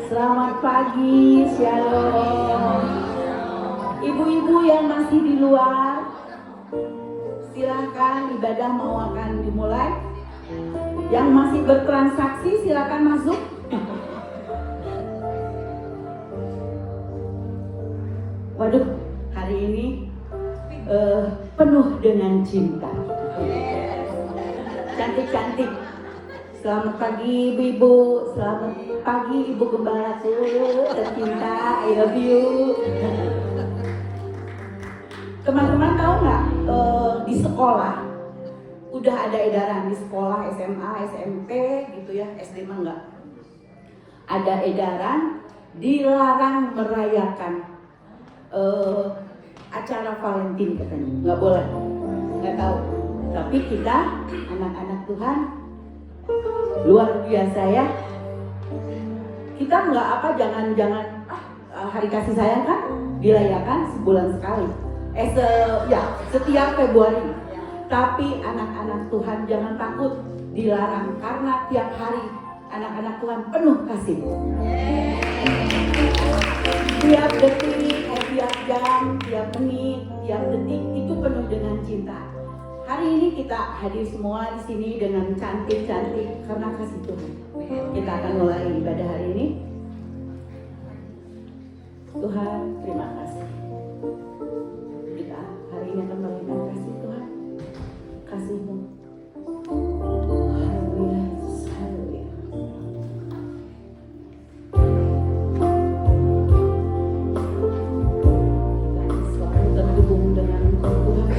Selamat pagi, shalom. Ibu-ibu yang masih di luar, silakan ibadah mau akan dimulai. Yang masih bertransaksi silakan masuk. Waduh, hari ini penuh dengan cinta. Cantik-cantik. Selamat pagi ibu-ibu, selamat pagi ibu gembalaku tercinta, I love you. Teman-teman tahu nggak, di sekolah udah ada edaran, di sekolah SMA, SMP gitu ya, SD mah nggak. Ada edaran dilarang merayakan acara Valentine katanya, nggak boleh, nggak tahu. Tapi kita anak-anak Tuhan luar biasa ya. Kita nggak apa, jangan hari kasih sayang kan dirayakan sebulan sekali. Setiap Februari. Tapi anak-anak Tuhan jangan takut dilarang, karena tiap hari anak-anak Tuhan penuh kasih. Tiap detik, tiap jam, tiap menit, tiap detik itu penuh dengan cinta. Hari ini kita hadir semua di sini dengan cantik-cantik karena kasih Tuhan. Kita akan mulai ibadah hari ini. Tuhan, terima kasih. Kita hari ini akan merayakan kasih Tuhan, kasih-Mu. Haleluya, haleluya. Kita selalu terhubung dengan Tuhan.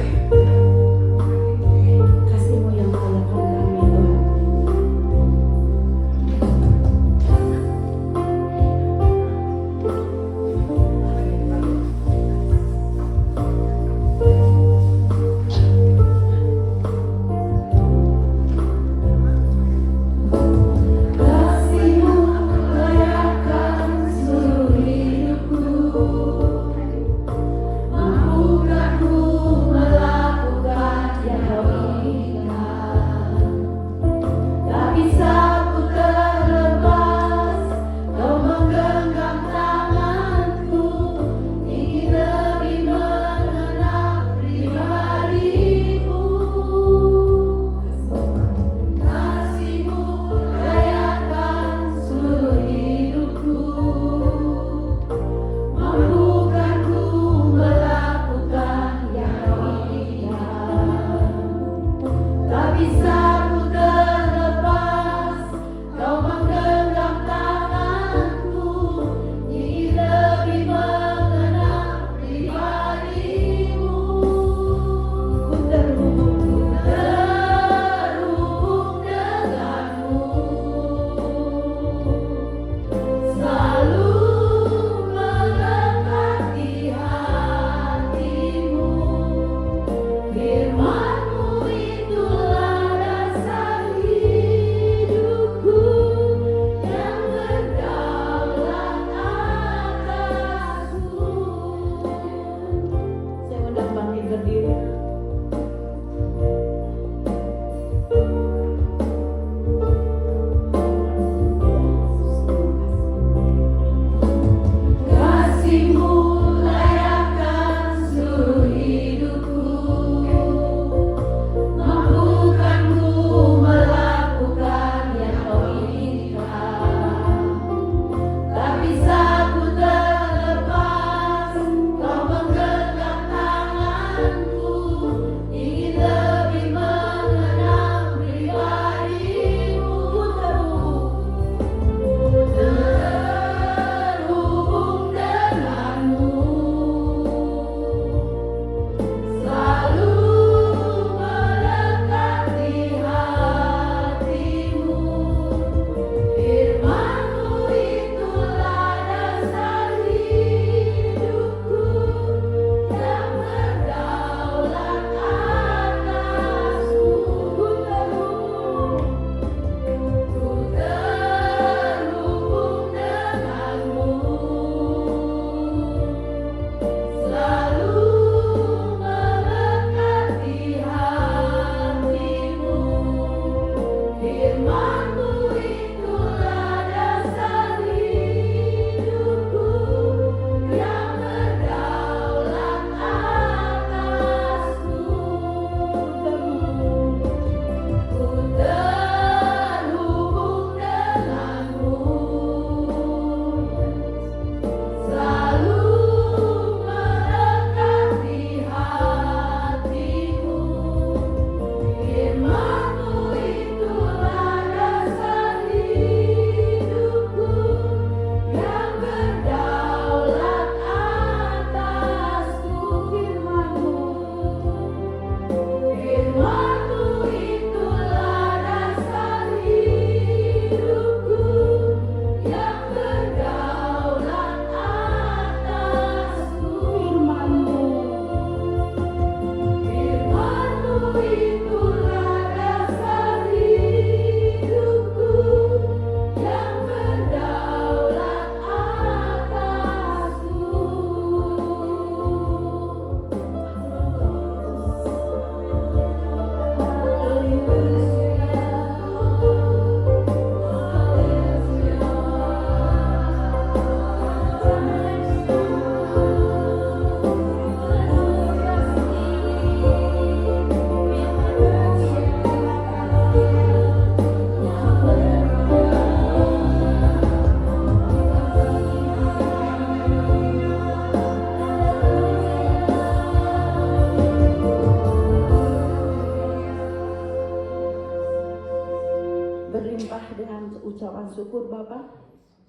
berlimpah dengan ucapan syukur Bapak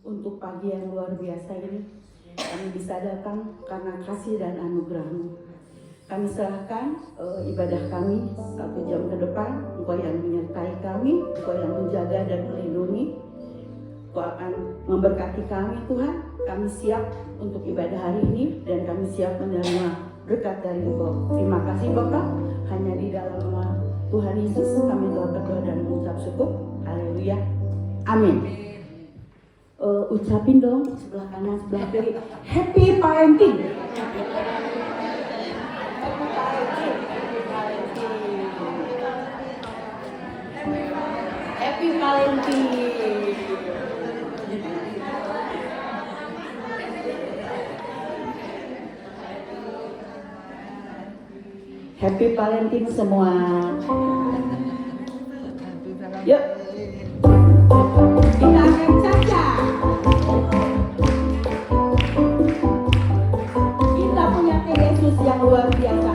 untuk pagi yang luar biasa ini. Kami bisa datang karena kasih dan anugerah-Mu. Kami serahkan ibadah kami 1 jam ke depan. Engkau yang menyertai kami, Engkau yang menjaga dan melindungi. Engkau akan memberkati kami Tuhan. Kami siap untuk ibadah hari ini dan kami siap menerima berkat dari Engkau. Terima kasih Bapak. Hanya di dalam nama Tuhan Yesus kami telah berdoa dan mengucap syukur. Haleluya. Amin. Ucapin dong sebelah kanan sebelah kiri. Happy parenting. Happy Valentine. Happy Valentine semua. Yuk. Kita akan caca. Kita punya Yesus yang luar biasa.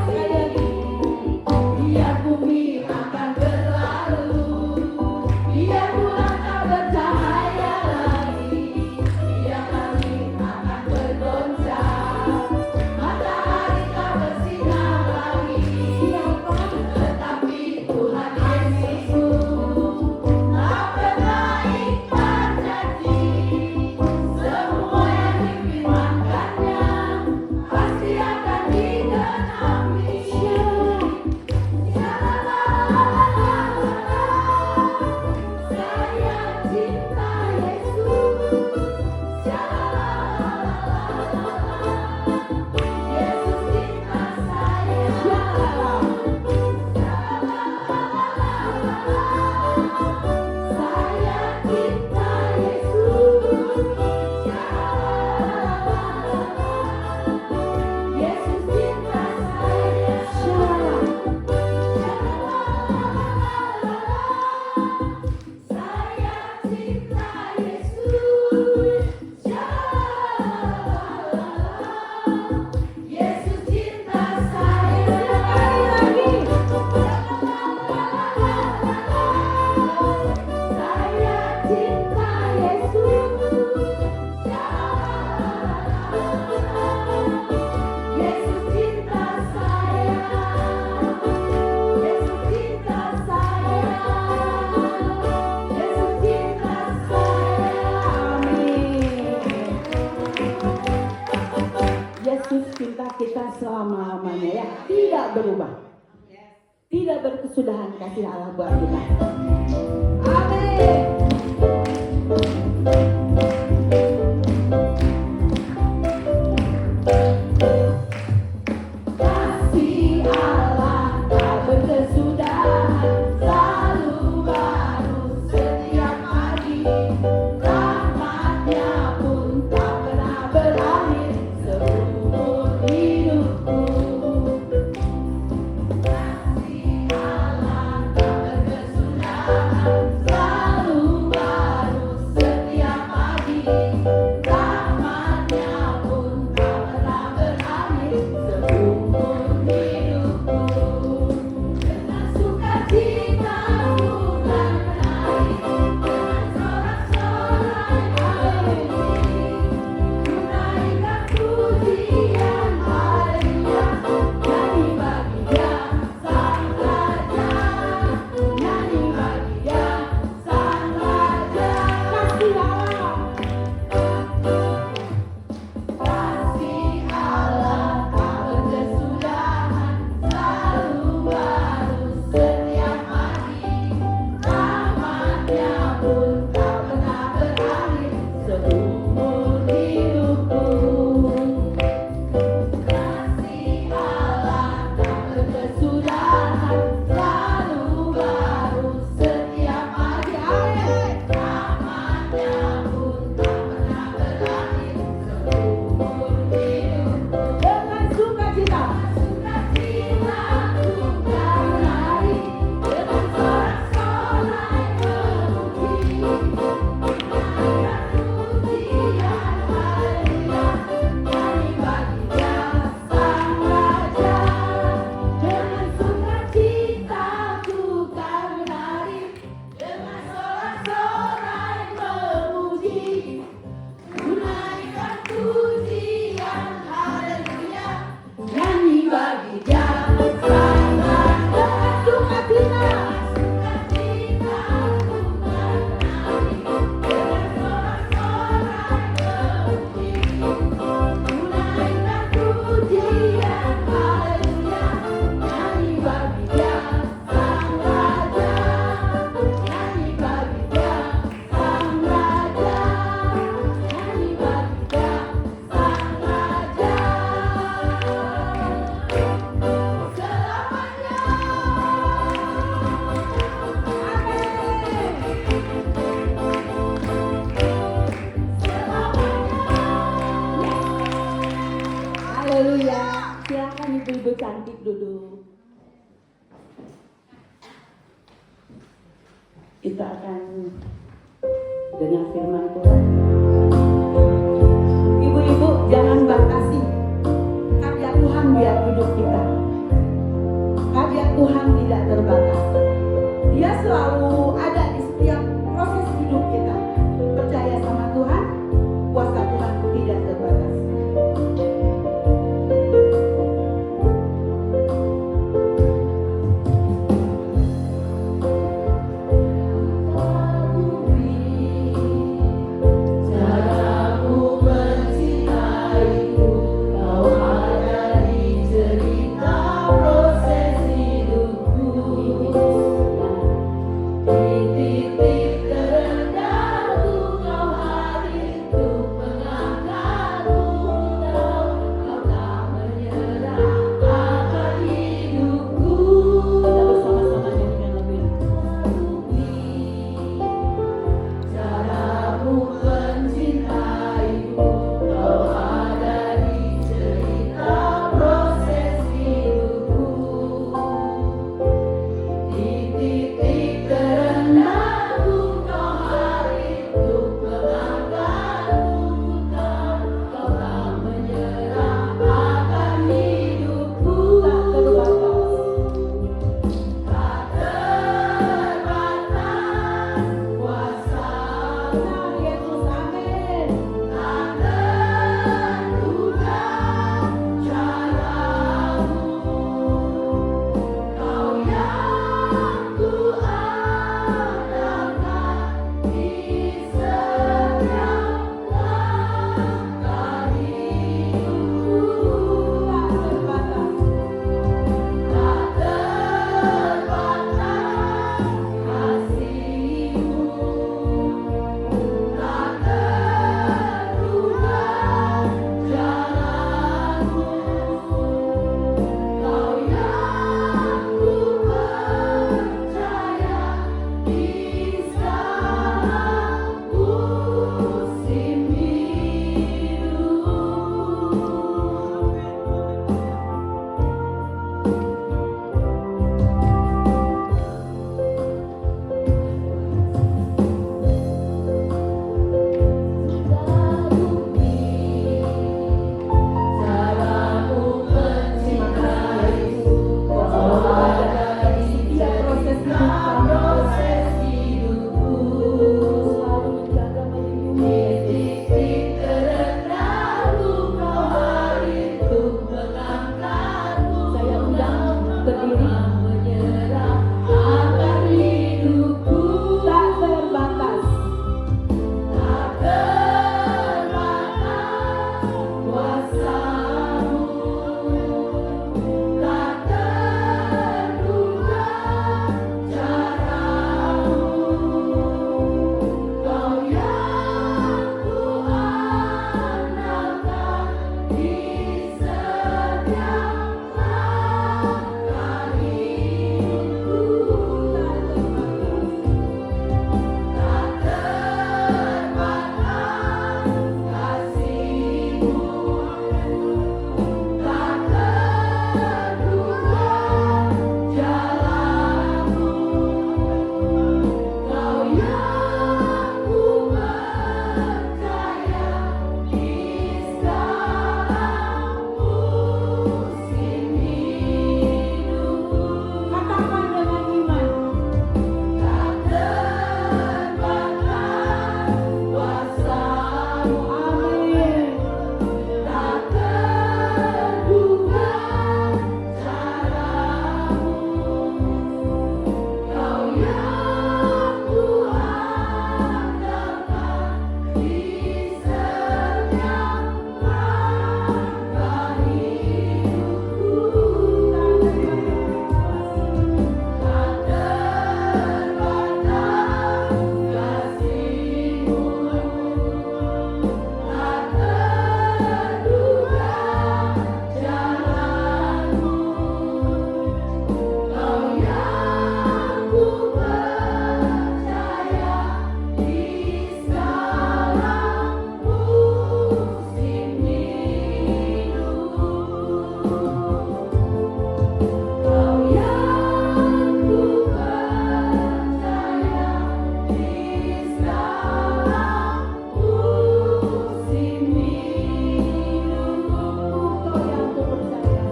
Sekali selama-lamanya ya, tidak berubah. Tidak berkesudahan kasih Allah buat kita. Amin. Haleluya. Silakan ibu-ibu cantik duduk. Kita akan dengar firman Tuhan. Ibu-ibu jangan batasi karya Tuhan biar hidup kita. Karya Tuhan tidak terbatas. Dia selalu ada di setiap proses hidup kita. Percaya sama Tuhan, kuasa Tuhan tidak terbatas. diri, menyerah akan hidupku tak terbatas. Tak terbatas kuasa-Mu, tak terduga cara-Mu. Kau yang ku andalkan di setiap langkah hidupku. Tak terbatas kasih-Mu, tak terduga jalan-Mu. Kau yang ku percaya di segala musim hidupku. Katakan dengan iman. Tak terbatas kuasa-Mu, amin. Tak terduga cara-Mu. Kau yang ku andalkan di setiap langkah hidupku. Tak terbatas kasih-Mu, tak terduga jalan-Mu. Kau yang ku percaya di segala musim hidupku. Kau yang ku percaya di segala musim hidupku. Kau yang ku percaya.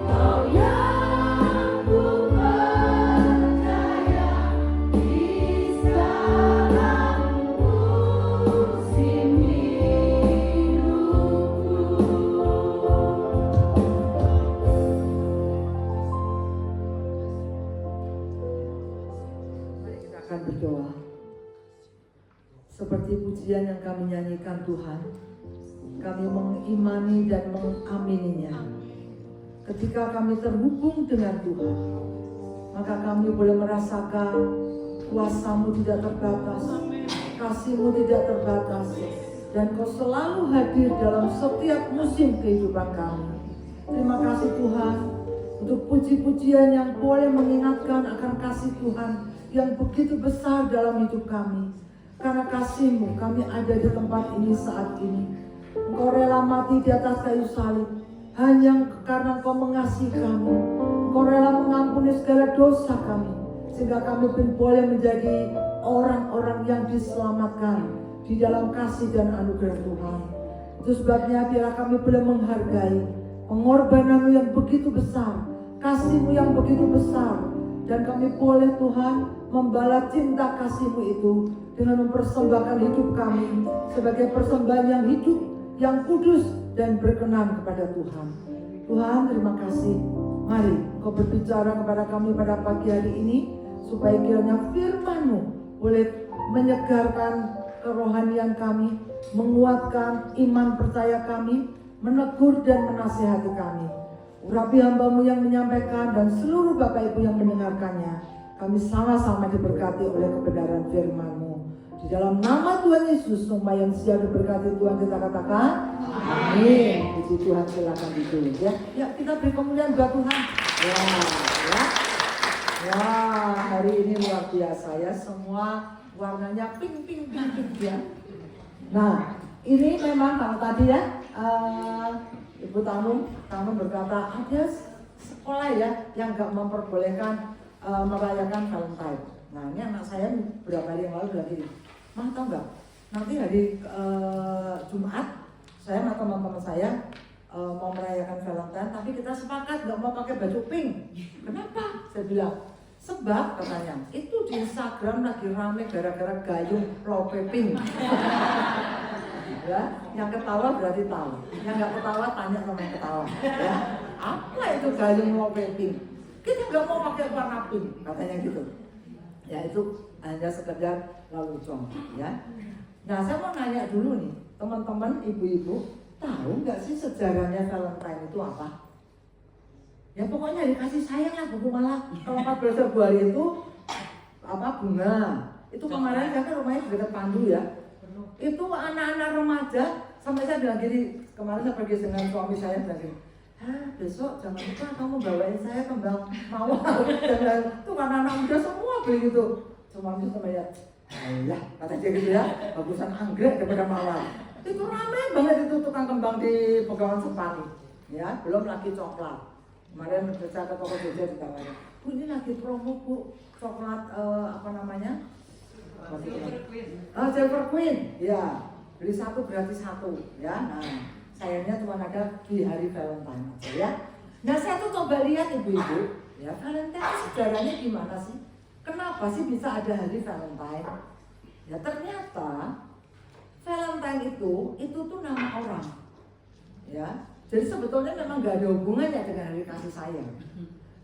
Kau yang ku percaya di segala musim hidupku. Mari kita akan berdoa. Seperti pujian yang kami nyanyikan Tuhan, kami mengimani dan mengamininya. Ketika kami terhubung dengan Tuhan, maka kami boleh merasakan kuasa-Mu tidak terbatas, kasih-Mu tidak terbatas, dan Kau selalu hadir dalam setiap musim kehidupan kami. Terima kasih Tuhan untuk puji-pujian yang boleh mengingatkan akan kasih Tuhan yang begitu besar dalam hidup kami. Karena kasih-Mu kami ada di tempat ini saat ini. Engkau rela mati di atas kayu salib hanya karena Engkau mengasihi kami. Engkau rela mengampuni segala dosa kami, sehingga kami pun boleh menjadi orang-orang yang diselamatkan di dalam kasih dan anugerah Tuhan. Itu sebabnya biarlah kami boleh menghargai pengorbanan-Mu yang begitu besar, kasih-Mu yang begitu besar, dan kami boleh Tuhan membalas cinta kasih-Mu itu dengan mempersembahkan hidup kami sebagai persembahan yang hidup, yang kudus dan berkenan kepada Tuhan. Tuhan, terima kasih. Mari Kau berbicara kepada kami pada pagi hari ini, supaya kiranya firman-Mu boleh menyegarkan kerohanian kami, menguatkan iman percaya kami, menegur dan menasihati kami. Urapi hamba-Mu yang menyampaikan dan seluruh Bapak Ibu yang mendengarkannya. Kami sama-sama diberkati oleh kebenaran firman-Mu. Di dalam nama Tuhan Yesus, semua yang siap diberkati Tuhan kita katakan amin. Puji Tuhan, silakan duduk ya. Ya, kita beri kemuliaan buat Tuhan. Ya, hari ini luar biasa ya, semua warnanya pink ya. Nah, ini memang kalau tadi ya, Ibu Tanum berkata ada sekolah ya yang nggak memperbolehkan merayakan Valentine. Nah, ini anak saya beberapa hari yang lalu bilang gini, "Mah, tau nggak? Nanti hari Jumat saya sama teman-teman saya mau merayakan Valentine, tapi kita sepakat nggak mau pakai baju pink." Kenapa? Saya bilang, sebab katanya itu di Instagram lagi rame gara-gara gayung lope pink. Ya, yang ketawa berarti tahu, yang nggak ketawa tanya sama yang ketawa. Ya, apa itu gayung lope pink? kita nggak mau pakai warna pink, katanya gitu. Ya itu hanya sekedar lelucon, ya. Nah saya mau nanya dulu nih, teman-teman, ibu-ibu, tahu nggak sih sejarahnya Valentine itu apa? Ya pokoknya dikasih sayang lah, buku malah kalau 14 Februari itu apa, bunga. Itu kemarin saya kan rumahnya di dekat Pandu ya. Itu anak-anak remaja, sampai saya bilang gini, kemarin saya pergi dengan suami saya bilang gini, besok jangan lupa kamu bawain saya kembang mawar. Dan itu anak-anak muda semua beli gitu. Suami sama ya, alah kata dia gitu ya, bagusan anggrek daripada mawar. Itu ramai banget itu tukang kembang di Pegawan Sepani, ya, belum lagi coklat. Kemarin saya ke toko Jogja ditawarin, Bu ini lagi promo Bu, coklat apa namanya? Silver Queen, ya, beli satu gratis satu, ya. Nah, sayangnya cuma ada di hari Valentine aja, ya. Nah, saya tuh coba lihat ibu-ibu, ya, Valentine sejarahnya gimana sih? Kenapa sih bisa ada hari Valentine? Ya ternyata Valentine itu tuh nama orang, ya. Jadi sebetulnya memang gak ada hubungannya dengan hari kasih sayang.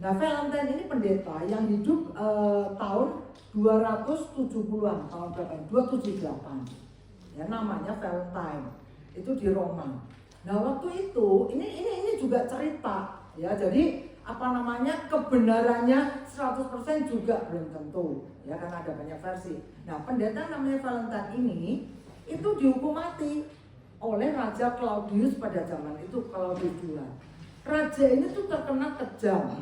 Nah Valentine ini pendeta yang hidup tahun 270-an, tahun berapa? 278. Ya namanya Valentine. Itu di Roma. Nah waktu itu ini juga cerita, ya. Jadi apa namanya, kebenarannya 100% juga belum tentu, ya, karena ada banyak versi. Nah pendeta namanya Valentine ini itu dihukum mati oleh Raja Claudius pada zaman itu, Claudius II. Raja ini tuh terkenal kejam.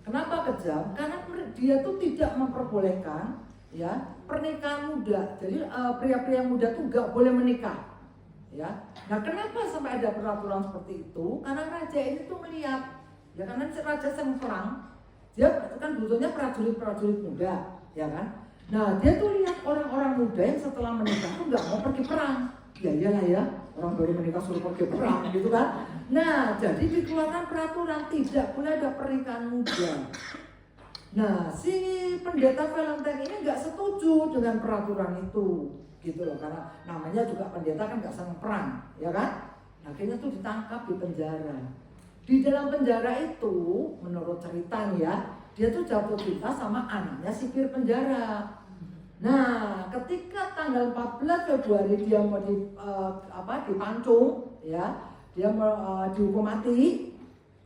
Kenapa kejam? Karena dia tuh tidak memperbolehkan, ya, pernikahan muda. Jadi pria-pria muda tuh gak boleh menikah, ya. Nah kenapa sampai ada peraturan seperti itu? Karena raja ini tuh melihat, ya, karena raja sedang perang, dia kan butuhnya prajurit-prajurit muda, ya kan? Nah dia tuh lihat orang-orang muda yang setelah menikah tuh nggak mau pergi perang. Ya iyalah ya, orang baru menikah suruh pergi perang gitu kan. Nah jadi dikeluarkan peraturan tidak boleh ada pernikahan muda. Nah si pendeta Valentine ini nggak setuju dengan peraturan itu, gitu loh, karena namanya juga pendeta kan nggak senang perang, ya kan. Akhirnya tuh ditangkap di penjara. Di dalam penjara itu, menurut cerita nih ya, dia tuh jatuh cinta sama anaknya sipir penjara. Nah, ketika tanggal 14 Februari dia mau dipancung, ya, dia dihukum mati,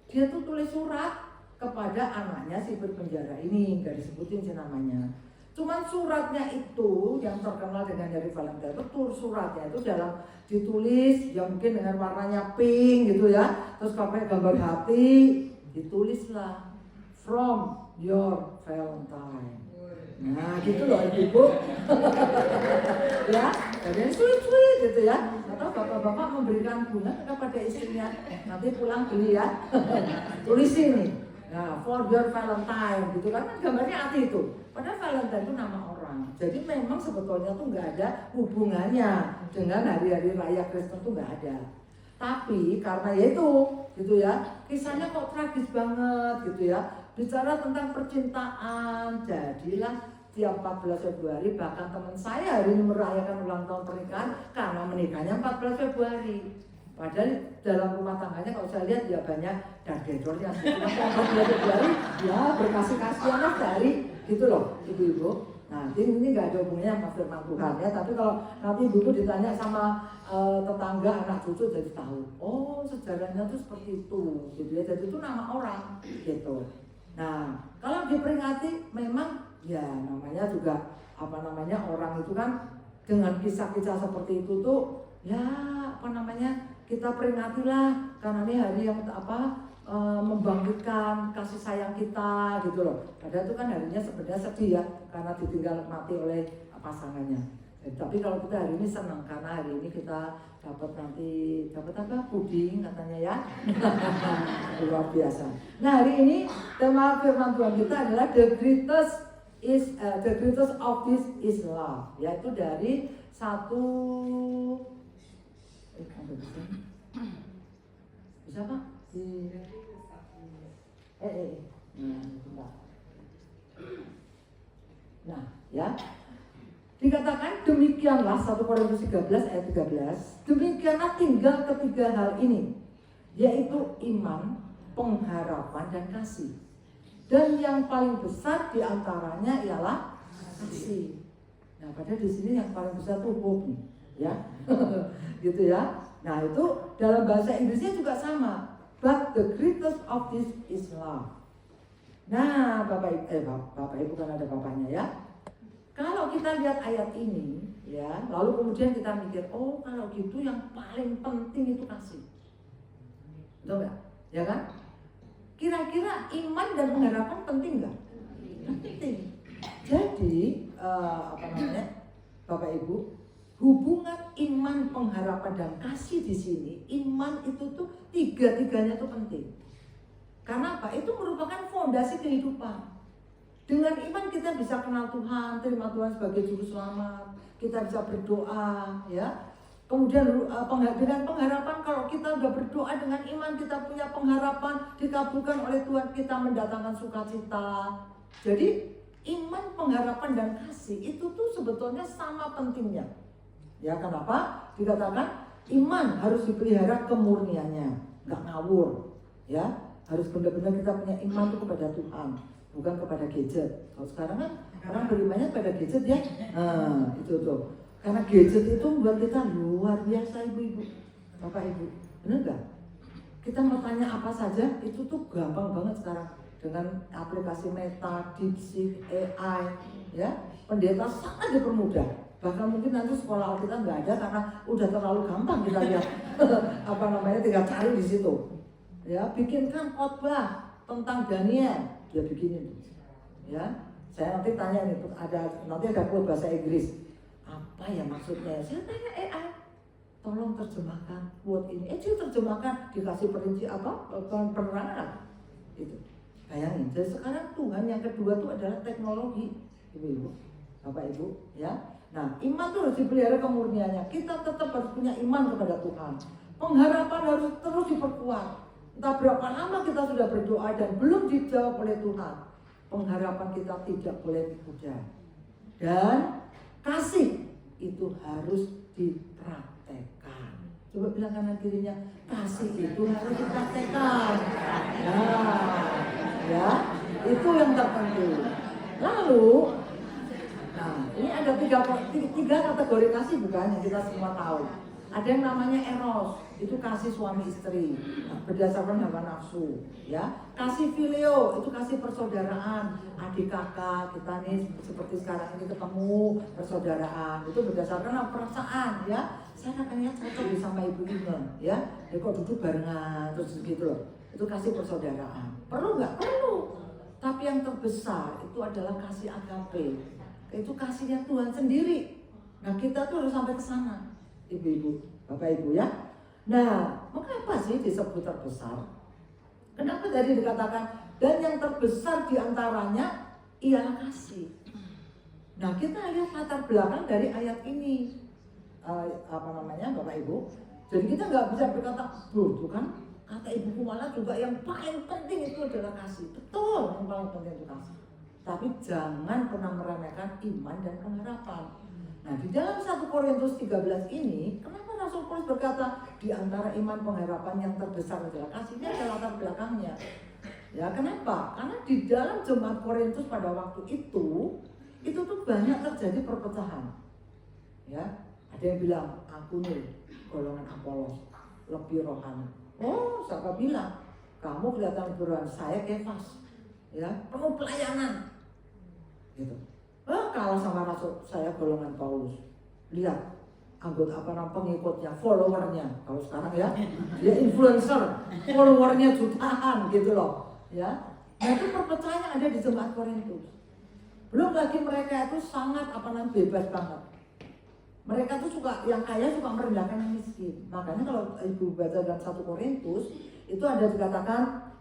dia tuh tulis surat kepada anaknya sipir penjara ini, nggak disebutin sih namanya. Cuman suratnya itu yang terkenal dengan dari Valentine, betul suratnya itu dalam ditulis yang mungkin dengan warnanya pink gitu ya, terus pakai gambar hati, ditulislah from your Valentine. Nah gitu loh ibu-ibu. Ya, jadi sweet gitu ya. Atau bapak-bapak memberikan bunga kepada istrinya, nanti pulang beli ya. Tulis ini. Nah, for your Valentine gitu kan gambarnya hati itu. Padahal Valentine itu nama orang. Jadi memang sebetulnya tuh nggak ada hubungannya dengan hari-hari raya Kristen tuh nggak ada. Tapi karena ya itu gitu ya, kisahnya kok tragis banget gitu ya. Bicara tentang percintaan, jadilah tiap 14 Februari bahkan teman saya hari ini merayakan ulang tahun pernikahan karena menikahnya 14 Februari. Padahal dalam rumah tangganya kalau saya lihat ya banyak dadedornya. 14 Februari ya berkasih-kasihan lah dari gitu loh ibu-ibu. Nah ini nggak ada hubungannya sama firman Tuhan ya. Tapi kalau nanti ibu ditanya sama tetangga anak cucu jadi tahu. Oh sejarahnya tuh seperti itu gitu ya. Jadi itu nama orang gitu. Nah kalau diperingati memang ya namanya juga apa namanya orang itu kan dengan kisah-kisah seperti itu tuh ya apa namanya kita peringatilah karena ini hari yang membangkitkan kasih sayang kita gitu loh. Padahal itu kan harinya sebenarnya sedih ya karena ditinggal mati oleh pasangannya. Tapi kalau kita hari ini senang karena hari ini kita dapat apa puding katanya ya. Luar biasa. Nah hari ini tema firman Tuhan kita adalah the greatest of this is love, yaitu dari bisa pak? Nah ya. Dikatakan demikianlah 1 Korintus 13 ayat 13. Demikianlah tinggal ketiga hal ini, yaitu iman, pengharapan dan kasih. Dan yang paling besar diantaranya ialah kasih. Nah, padahal di sini yang paling besar tuh hobi, ya, gitu ya. Nah, itu dalam bahasa Inggrisnya juga sama. But the greatest of this is love. Nah, Bapak Ibu kan ada bapaknya ya. Kalau kita lihat ayat ini, ya, lalu kemudian kita mikir, oh kalau gitu yang paling penting itu kasih. Betul nggak? Ya kan? Kira-kira iman dan pengharapan penting nggak? Penting. Jadi Bapak Ibu, hubungan iman, pengharapan dan kasih di sini, iman itu tuh tiga-tiganya tuh penting. Karena apa? Itu merupakan fondasi kehidupan. Dengan iman kita bisa kenal Tuhan, terima Tuhan sebagai juru selamat, kita bisa berdoa, ya. Kemudian dengan pengharapan, kalau kita udah berdoa dengan iman, kita punya pengharapan dikabulkan oleh Tuhan, kita mendatangkan sukacita. Jadi iman, pengharapan dan kasih itu tuh sebetulnya sama pentingnya. Ya, kenapa? Dikatakan iman harus dipelihara kemurniannya, nggak ngawur, ya. Harus benar-benar kita punya iman itu kepada Tuhan, bukan kepada gadget. Kalau sekarang kan orang berimannya pada gadget ya. Nah, itu tuh. Karena gadget itu buat kita luar biasa, ibu-ibu, bapak ibu. Benar nggak? Kita mau tanya apa saja, itu tuh gampang banget sekarang. Dengan aplikasi Meta, DeepSeek, AI, ya. Pendeta sangat dipermudah. Bahkan mungkin nanti sekolah kita nggak ada karena udah terlalu gampang kita lihat. Tinggal cari di situ. Ya, bikinkan khotbah tentang Daniel, dia bikinin, ya. Saya nanti tanya nih, nanti ada quote bahasa Inggris, apa ya maksudnya? Saya tanya AI, tolong terjemahkan quote ini. Dia terjemahkan, dikasih perinci penerangan, itu. Bayangin. Jadi sekarang Tuhan yang kedua itu adalah teknologi, ibu-ibu, bapak ibu, ya. Nah, iman itu harus dipelihara kemurniannya. Kita tetap harus punya iman kepada Tuhan. Pengharapan harus terus diperkuat. Entah berapa lama kita sudah berdoa dan belum dijawab oleh Tuhan, pengharapan kita tidak boleh dipudar. Dan kasih itu harus dipraktekkan. Coba bilang kanan kirinya, kasih itu harus dipraktekkan. Nah, ya, itu yang terpenting. Lalu, nah, ini ada tiga kategori kasih bukan yang kita semua tahu. Ada yang namanya eros, itu kasih suami istri, berdasarkan hawa nafsu, ya. Kasih filio, itu kasih persaudaraan, adik kakak kita nih seperti sekarang ini ketemu persaudaraan, itu berdasarkan perasaan, ya. Saya kayaknya cocok sama ibu Ina, ya. Jadi kok duduk barengan terus gitu loh. Itu kasih persaudaraan. Perlu nggak? Perlu. Tapi yang terbesar itu adalah kasih agape. Itu kasihnya Tuhan sendiri. Nah, kita tuh harus sampai ke sana. Ibu-ibu, bapak ibu ya. Nah, mengapa sih disebut terbesar? Kenapa tadi dikatakan dan yang terbesar diantaranya ialah kasih. Nah, kita lihat latar belakang dari ayat ini, bapak ibu. Jadi kita nggak bisa berkata, tuh kan kata ibuku malah juga yang paling penting itu adalah kasih. Betul, yang paling penting itu kasih. Tapi jangan pernah meremehkan iman dan pengharapan. Nah, di dalam 1 Korintus 13 ini, kenapa Rasul Paulus berkata di antara iman pengharapan yang terbesar adalah kasih? Ini ada latar belakangnya. Ya, kenapa? Karena di dalam jemaat Korintus pada waktu itu tuh banyak terjadi perpecahan. Ya, ada yang bilang aku nih golongan Apolos lebih rohani. Oh, siapa bilang? Kamu kelihatan lebih rohani, saya Kefas. Ya, penuh pelayanan. Gitu. Kalah sama Rasul, saya golongan Paulus. Lihat anggota pengikutnya, followernya. Kalau sekarang ya, dia influencer, followernya jutaan gitu loh. Ya, nah itu perpecahan ada di jemaat Korintus. Belum lagi mereka itu sangat bebas banget. Mereka tuh suka, yang kaya suka merendahkan yang miskin. Makanya kalau ibu baca dalam 1 Korintus itu ada dikatakan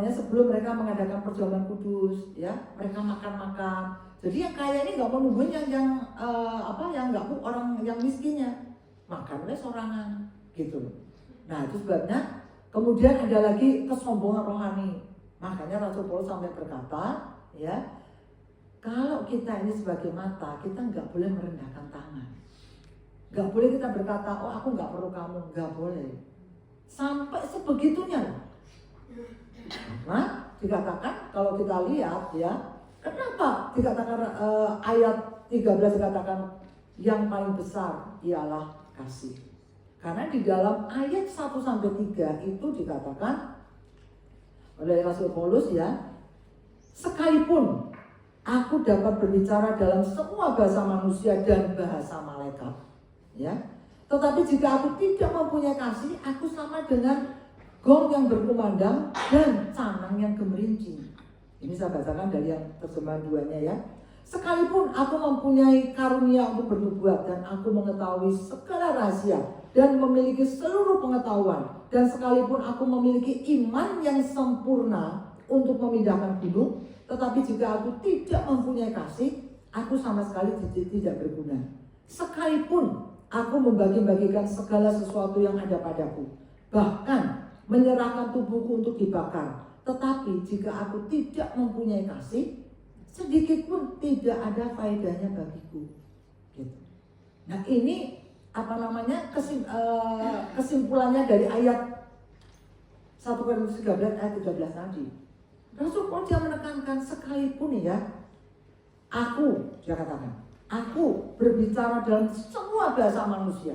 sebelum mereka mengadakan perjamuan kudus, ya mereka makan-makan. Jadi yang kaya ini nggak mau nungguin yang nggak orang yang miskinnya, makannya sorangan gitu. Nah itu sebabnya kemudian ada lagi kesombongan rohani. Makanya Rasul Paulus sampai berkata, ya kalau kita ini sebagai mata, kita nggak boleh merendahkan tangan, nggak boleh kita berkata, oh aku nggak perlu kamu, nggak boleh. Sampai sebegitunya. Nah, dikatakan kalau kita lihat ya, kenapa dikatakan ayat 13 dikatakan yang paling besar ialah kasih. Karena di dalam ayat 1 sampai 3 itu dikatakan oleh Rasul Paulus ya, sekalipun aku dapat berbicara dalam semua bahasa manusia dan bahasa malaikat, ya. Tetapi jika aku tidak mempunyai kasih, aku sama dengan gong yang berkumandang dan canang yang gemerincing. Ini saya bacakan dari yang terjemahan 2-nya ya. Sekalipun aku mempunyai karunia untuk bernubuat dan aku mengetahui segala rahasia dan memiliki seluruh pengetahuan, dan sekalipun aku memiliki iman yang sempurna untuk memindahkan gunung, tetapi jika aku tidak mempunyai kasih, aku sama sekali tidak berguna. Sekalipun aku membagi-bagikan segala sesuatu yang ada padaku, bahkan menyerahkan tubuhku untuk dibakar, tetapi jika aku tidak mempunyai kasih, sedikit pun tidak ada faedahnya bagiku. Gitu. Nah ini kesimpulannya dari ayat 1 Korintus 13 ayat 13 tadi. Rasul Paulus dia menekankan sekalipun ya, dia katakan, aku berbicara dalam semua bahasa manusia.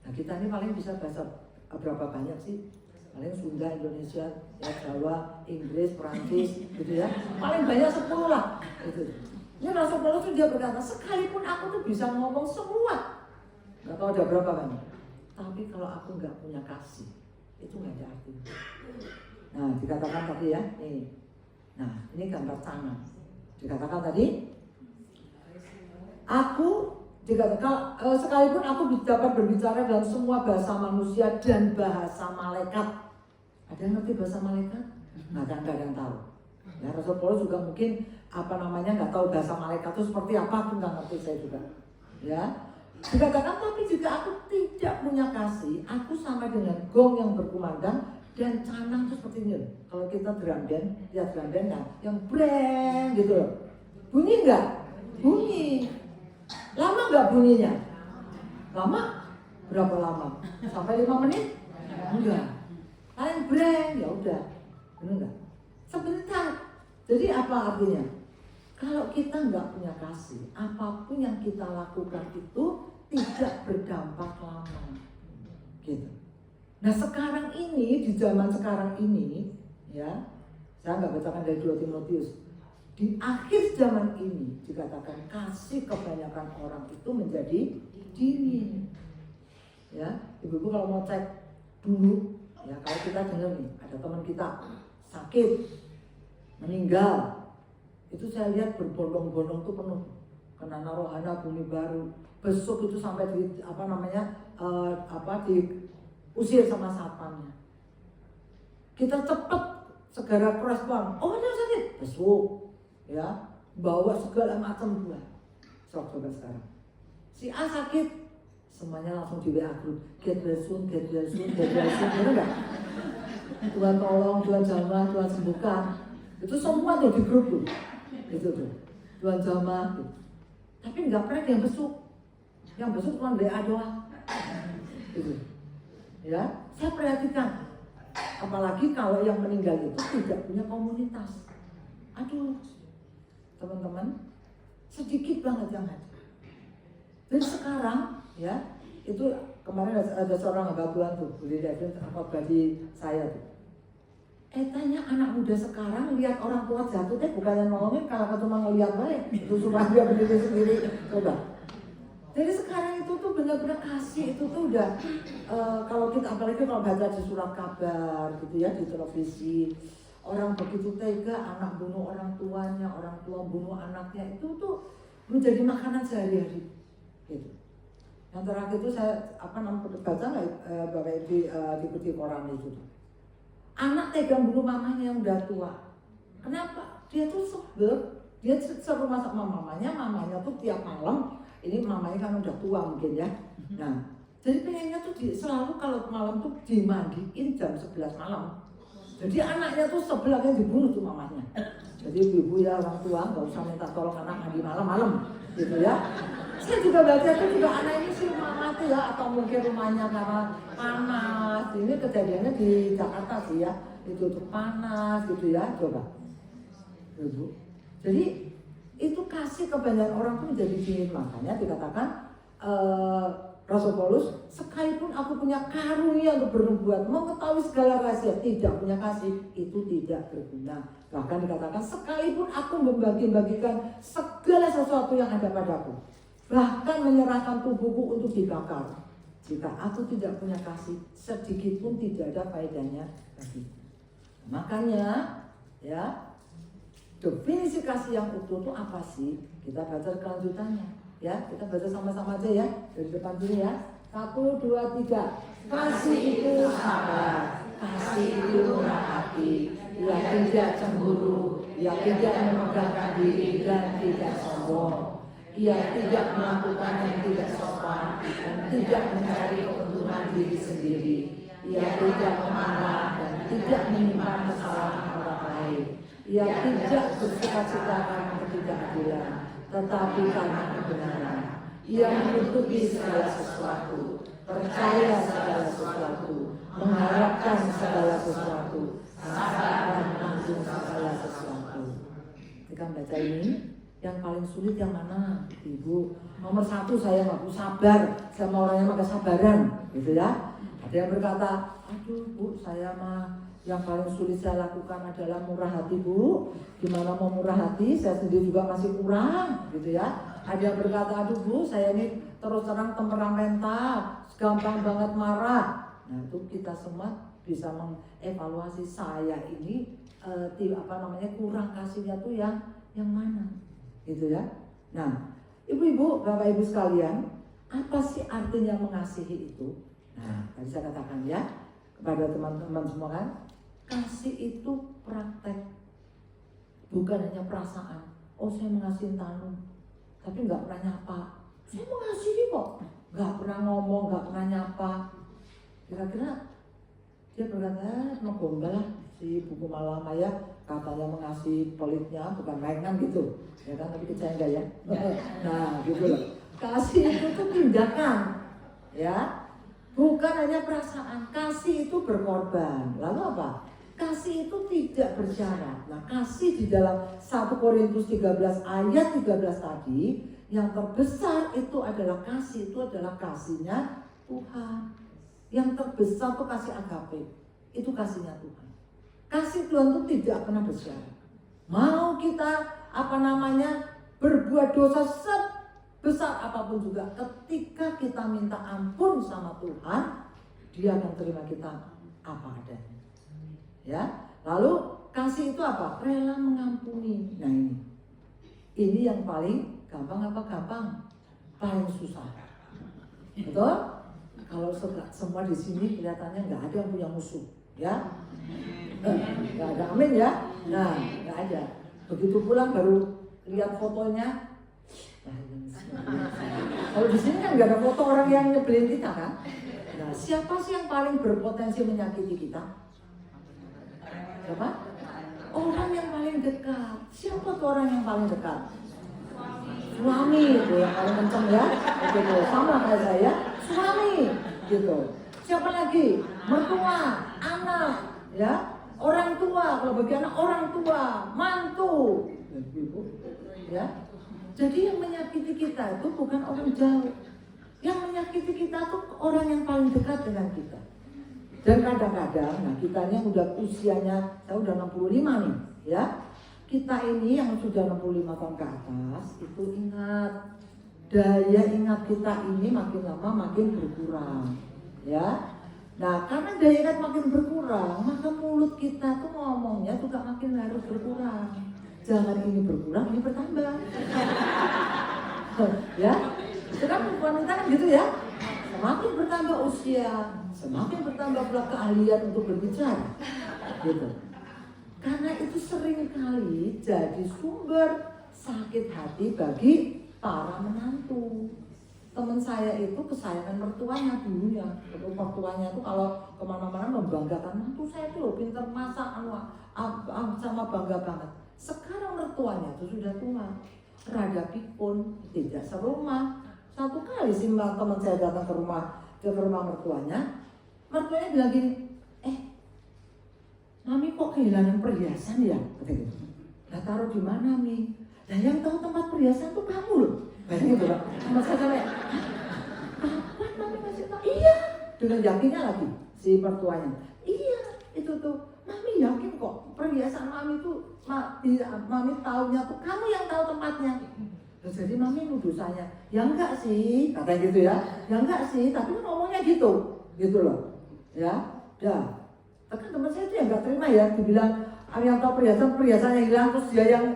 Nah kita ini paling bisa bahasa berapa banyak sih? Paling Sunda, Indonesia, ya, Jawa, Inggris, Perancis, gitu ya. Paling banyak 10 lah. Gitu. Ini Rasul Paulus dia berkata, sekalipun aku tuh bisa ngomong semua, nggak tahu ada berapa banyak. Tapi kalau aku nggak punya kasih, itu nggak ada artinya. Nah, dikatakan tadi ya, nih. Nah, ini gambar tangan. Dikatakan tadi, sekalipun aku dapat berbicara dalam semua bahasa manusia dan bahasa malaikat. Ada yang ngerti bahasa malaikat? Nggak ada yang tahu. Ya, Rasul Paulus juga mungkin nggak tahu bahasa malaikat itu seperti apa, aku nggak ngerti saya juga. Ya, dikatakan tapi jika aku tidak punya kasih, aku sama dengan gong yang berkumandang dan canang itu seperti ini. Kalau kita drum band, ya drum band kan, yang breng gitu loh. Bunyi nggak? Bunyi. Lama nggak bunyinya? Lama? Berapa lama? Sampai 5 menit? Enggak. Paling breng, ya udah. Benar nggak? Sebentar. Jadi apa artinya? Kalau kita nggak punya kasih, apapun yang kita lakukan itu tidak berdampak lama. Gitu. Nah sekarang ini, di zaman sekarang ini, ya, saya nggak bacakan dari 2 Timotius. Di akhir zaman ini dikatakan kasih kebanyakan orang itu menjadi dingin. Ya, ibu-ibu kalau mau cek dulu, ya kalau kita dengar nih ada teman kita sakit, meninggal, itu saya lihat berbondong-bondong tuh penuh. Kena rohana bumi baru, besok itu sampai diusir sama satpamnya. Kita cepat segera respon. Oh dia sakit, besok. Ya, bawa segala macam buah. Coba sekarang. Si A sakit, semuanya langsung di WA group. Get well soon, bener nggak? Tuhan tolong, Tuhan jamah, Tuhan sembuhkan. Itu semua tuh di grup tuh. Itu tuh. Tuhan jamah. Tuh. Tapi nggak pernah yang besuk. Yang besuk cuma WA doang. Itu. Ya, saya perhatikan. Apalagi kalau yang meninggal itu tidak punya komunitas. Aduh. Teman-teman, sedikit banget yang ada. Dan sekarang, ya, itu kemarin ada seorang hamba Tuhan tuh, Budi David, bagi saya tuh. Tanya anak muda sekarang lihat orang tua jatuh, bukannya nolongin, kalau cuma ngeliat baik, itu supaya dia berdiri sendiri, coba. Jadi sekarang itu tuh benar-benar kasih itu tuh udah, kalau kita apalagi kalau baca di surat kabar, gitu ya, di televisi. Orang begitu tega, anak bunuh orang tuanya, orang tua bunuh anaknya, itu tuh menjadi makanan sehari-hari. Gitu. Yang terakhir itu saya baca nggak di koran itu. Anak tega bunuh mamanya yang udah tua. Kenapa? Dia tuh sebel, dia serumah sama mamanya tuh tiap malam. Ini mamanya kan udah tua mungkin ya. Nah, jadi pengennya tuh selalu kalau malam tuh dimandiin jam 11 malam. Jadi anaknya tuh sebelahnya dibunuh tuh mamanya. Jadi ibu ya orang tua nggak usah minta tolong anak mandi malam-malam, gitu ya. Saya juga baca tuh juga anak ini sih mama tuh ya, atau mungkin rumahnya karena panas. Ini kejadiannya di Jakarta sih ya. itu tuh panas gitu ya, coba. Ibu. Jadi itu kasih kebanyakan orang tuh menjadi dingin, makanya dikatakan Rasul Paulus, sekalipun aku punya karunia untuk bernubuat, mengetahui segala rahasia, tidak punya kasih, itu tidak berguna. Bahkan dikatakan, sekalipun aku membagi-bagikan segala sesuatu yang ada padaku, bahkan menyerahkan tubuhku untuk dibakar, jika aku tidak punya kasih, sedikit pun tidak ada faedahnya bagiku. Makanya, ya, definisi kasih yang utuh itu apa sih? Kita baca kelanjutannya. Ya, kita baca sama-sama aja ya, dari depan dulu ya. 1, 2, 3. Kasih itu sabar, kasih itu murah hati, ia tidak cemburu, ia tidak memegahkan diri dan tidak sombong, ia tidak melakukan yang tidak sopan dan tidak mencari keuntungan diri sendiri, ia tidak memarah dan tidak menyimpan kesalahan orang lain, ia tidak bersuka-cita karena ketidakadilan, tetapi karena kebenaran. Ia menutupi segala sesuatu, percaya segala sesuatu, mengharapkan segala sesuatu, sabar dan menanggung segala sesuatu. Kita baca ini, yang paling sulit yang mana, Ibu? Nomor 1, saya nggak sabar, sama orangnya mah kesabaran, gitu ya. Ada yang berkata, aduh Bu, saya mah yang paling sulit saya lakukan adalah murah hati Bu. Gimana mau murah hati? Saya sendiri juga masih kurang, gitu ya. Ada yang berkata, aduh Bu, saya ini terus terang temperamental, gampang banget marah. Nah itu kita semua bisa mengevaluasi saya ini kurang kasihnya tuh yang mana, gitu ya. Nah, ibu-ibu, bapak-ibu sekalian, apa sih artinya mengasihi itu? Nah, tadi saya katakan ya kepada teman-teman semua kan. Kasih itu praktek, bukan hanya perasaan. Oh saya mengasihi Tanu, tapi nggak pernah nyapa. Saya mengasihi kok, nggak pernah ngomong, nggak pernah nyapa. Kira-kira dia berkata, gombal lah si buku Malamaya, katanya mengasihi pelitnya, bukan mainan gitu. Ya kan, tapi percaya enggak ya? Nah gitu loh. Kasih itu tuh tindakan, ya. Bukan hanya perasaan, kasih itu berkorban. Lalu apa? Kasih itu tidak bersyarat. Nah, kasih di dalam 1 Korintus 13 ayat 13 tadi, yang terbesar itu adalah kasih, itu adalah kasihnya Tuhan. Yang terbesar itu kasih agape, itu kasihnya Tuhan. Kasih Tuhan itu tidak pernah bersyarat. Mau kita berbuat dosa sebesar apapun juga, ketika kita minta ampun sama Tuhan, Dia akan terima kita apa adanya. Ya, lalu kasih itu apa? Rela mengampuni. Nah ini yang paling gampang apa gampang? Paling susah. Betul? Kalau semua di sini kelihatannya nggak ada yang punya musuh, ya? Nggak ada, amin ya? Nah, nggak ada. Begitu pulang baru lihat fotonya. Kalau di sini kan nggak ada foto orang yang nyebelin kita kan? Nah, siapa sih yang paling berpotensi menyakiti kita? Siapa? Orang yang paling dekat. Siapa tuh orang yang paling dekat? Suami itu yang paling kenceng ya. Gitu. Sama kayak saya. Suami gitu. Siapa lagi? Mertua, anak, ya. Orang tua, kalau bagi anak orang tua, mantu. Ya. Jadi yang menyakiti kita itu bukan orang jauh. Yang menyakiti kita itu orang yang paling dekat dengan kita. Dan kadang-kadang, nah kita ini yang udah usianya, saya udah 65 nih, ya. Kita ini yang sudah 65 tahun ke atas, itu ingat, daya ingat kita ini makin lama makin berkurang, ya. Nah karena daya ingat makin berkurang, maka mulut kita tuh ngomongnya juga makin harus berkurang. Jangan ini berkurang, ini bertambah. Ya, itu kan wanita kan gitu ya. Semakin bertambah usia, semakin bertambah pula keahlian untuk berbicara, gitu. Karena itu sering kali jadi sumber sakit hati bagi para menantu. Teman saya itu kesayangan mertuanya dulu ya. Mertuanya itu kalau kemana-mana membanggakan mantu saya itu loh, pintar masak, sama bangga banget. Sekarang mertuanya itu sudah tua, rada pikun, tidak serumah. Satu kali sih teman saya datang ke rumah mertuanya bilang gini, Mami kok kehilangan perhiasan ya? Kata gitu. Nah taruh di mana Mi? Nah yang tahu tempat perhiasan tuh kamu loh. Kayak gitu Pak. Sama saya kayak, kapan Mami kasih tahu? Iya. Dengan yakinnya lagi si mertuanya. Iya itu tuh. Mami yakin kok perhiasan Mami tuh, Mami taunya tuh kamu yang tahu tempatnya. Jadi Mami nuduh saya, ya enggak sih, katanya gitu ya. Ya enggak sih, tapi kan ngomongnya gitu. Gitu loh. Ya, ya. Kan teman saya itu yang nggak terima ya, dibilang yang tahu perhiasannya hilang, terus dia yang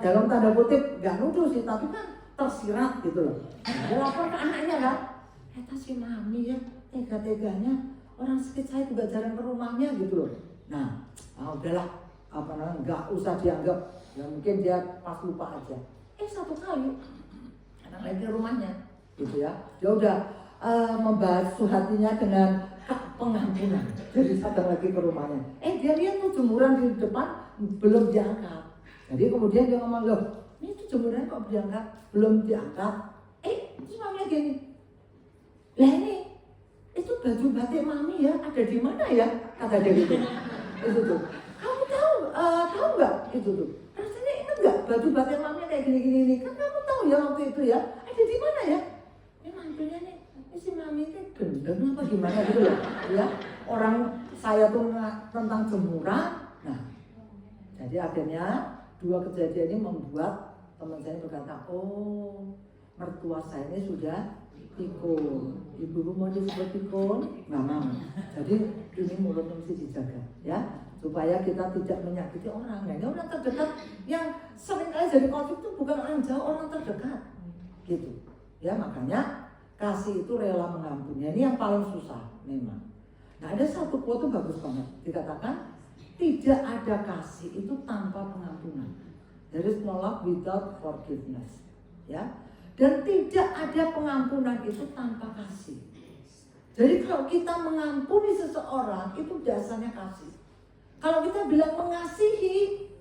dalam tanda kutip nggak nuduh sih, tapi kan tersirat gitu loh. Dia lapor ke anaknya kan, kata si Mami ya tega-teganya orang sakit saya juga jarang ke rumahnya gitu loh. Nah, udahlah, nggak usah dianggap, ya mungkin dia pas lupa aja. Satu kali anak lagi ke rumahnya, gitu ya, dia udah membasuh hatinya dengan pengampunan. Jadi datang lagi ke rumahnya. Dia lihat tuh jemuran di depan belum diangkat. Jadi kemudian dia ngomong, loh, ini tuh jemuran kok diangkat? Belum diangkat. Terus Mami gini, lah ini itu baju batik Mami ya, ada di mana ya? Kata dia gitu. Itu tuh. Kamu tahu nggak itu tuh? Rasanya ingat nggak baju batik Mami kayak gini-gini? Kan kamu tahu ya waktu itu ya? Ada di mana ya? Ini mantunya nih. Si Mami itu gendeng apa gimana gitu loh ya, orang saya tuh tentang jemuran. Nah jadi akhirnya dua kejadian ini membuat teman saya berkata, oh mertua saya ini sudah pikun. Ibu mau disebut pikun? Nggak mau. Jadi ini mulutnya mesti dijaga ya, supaya kita tidak menyakiti orang. Nah ini orang terdekat yang sering kali jadi konflik itu bukan orang jauh, orang terdekat gitu ya. Makanya kasih itu rela mengampuni. Ini yang paling susah memang. Nah ada satu quote bagus banget, dikatakan tidak ada kasih itu tanpa pengampunan. There is no love without forgiveness. Ya, dan tidak ada pengampunan itu tanpa kasih. Jadi kalau kita mengampuni seseorang itu dasarnya kasih. Kalau kita bilang mengasihi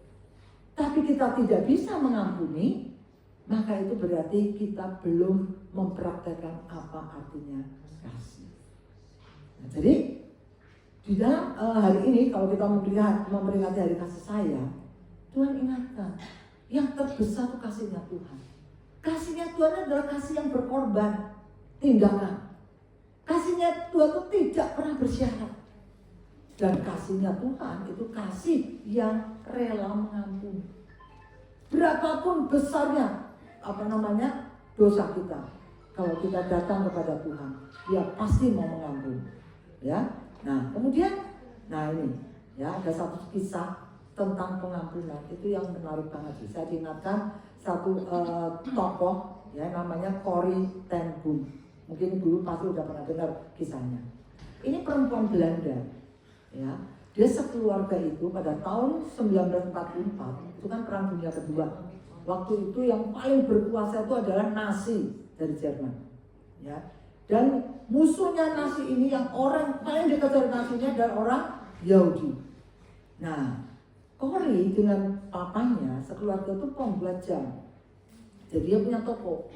tapi kita tidak bisa mengampuni, maka itu berarti kita belum mempraktekkan apa artinya kasih. Nah, jadi di dalam hari ini kalau kita memperingati hari kasih sayang, Tuhan ingatkan yang terbesar itu kasihnya Tuhan. Kasihnya Tuhan adalah kasih yang berkorban, tindakan. Kasihnya Tuhan itu tidak pernah bersyarat. Dan kasihnya Tuhan itu kasih yang rela mengampuni. Berapapun besarnya dosa kita, kalau kita datang kepada Tuhan, Dia pasti mau mengampuni. Ya, nah kemudian, ini ya ada satu kisah tentang pengampunan itu yang menarik banget. Saya diingatkan satu tokoh ya namanya Corrie ten Boom. Mungkin dulu pasti udah pernah dengar kisahnya. Ini perempuan Belanda, ya. Dia sekeluarga itu pada tahun 1944 itu kan Perang Dunia Kedua. Waktu itu yang paling berkuasa itu adalah Nazi dari Jerman, ya. Dan musuhnya Nazi ini yang orang paling dekat dari Nazinya adalah orang Yahudi. Nah, Corrie dengan papanya sekeluarga itu pembuat jam. Jadi dia punya toko.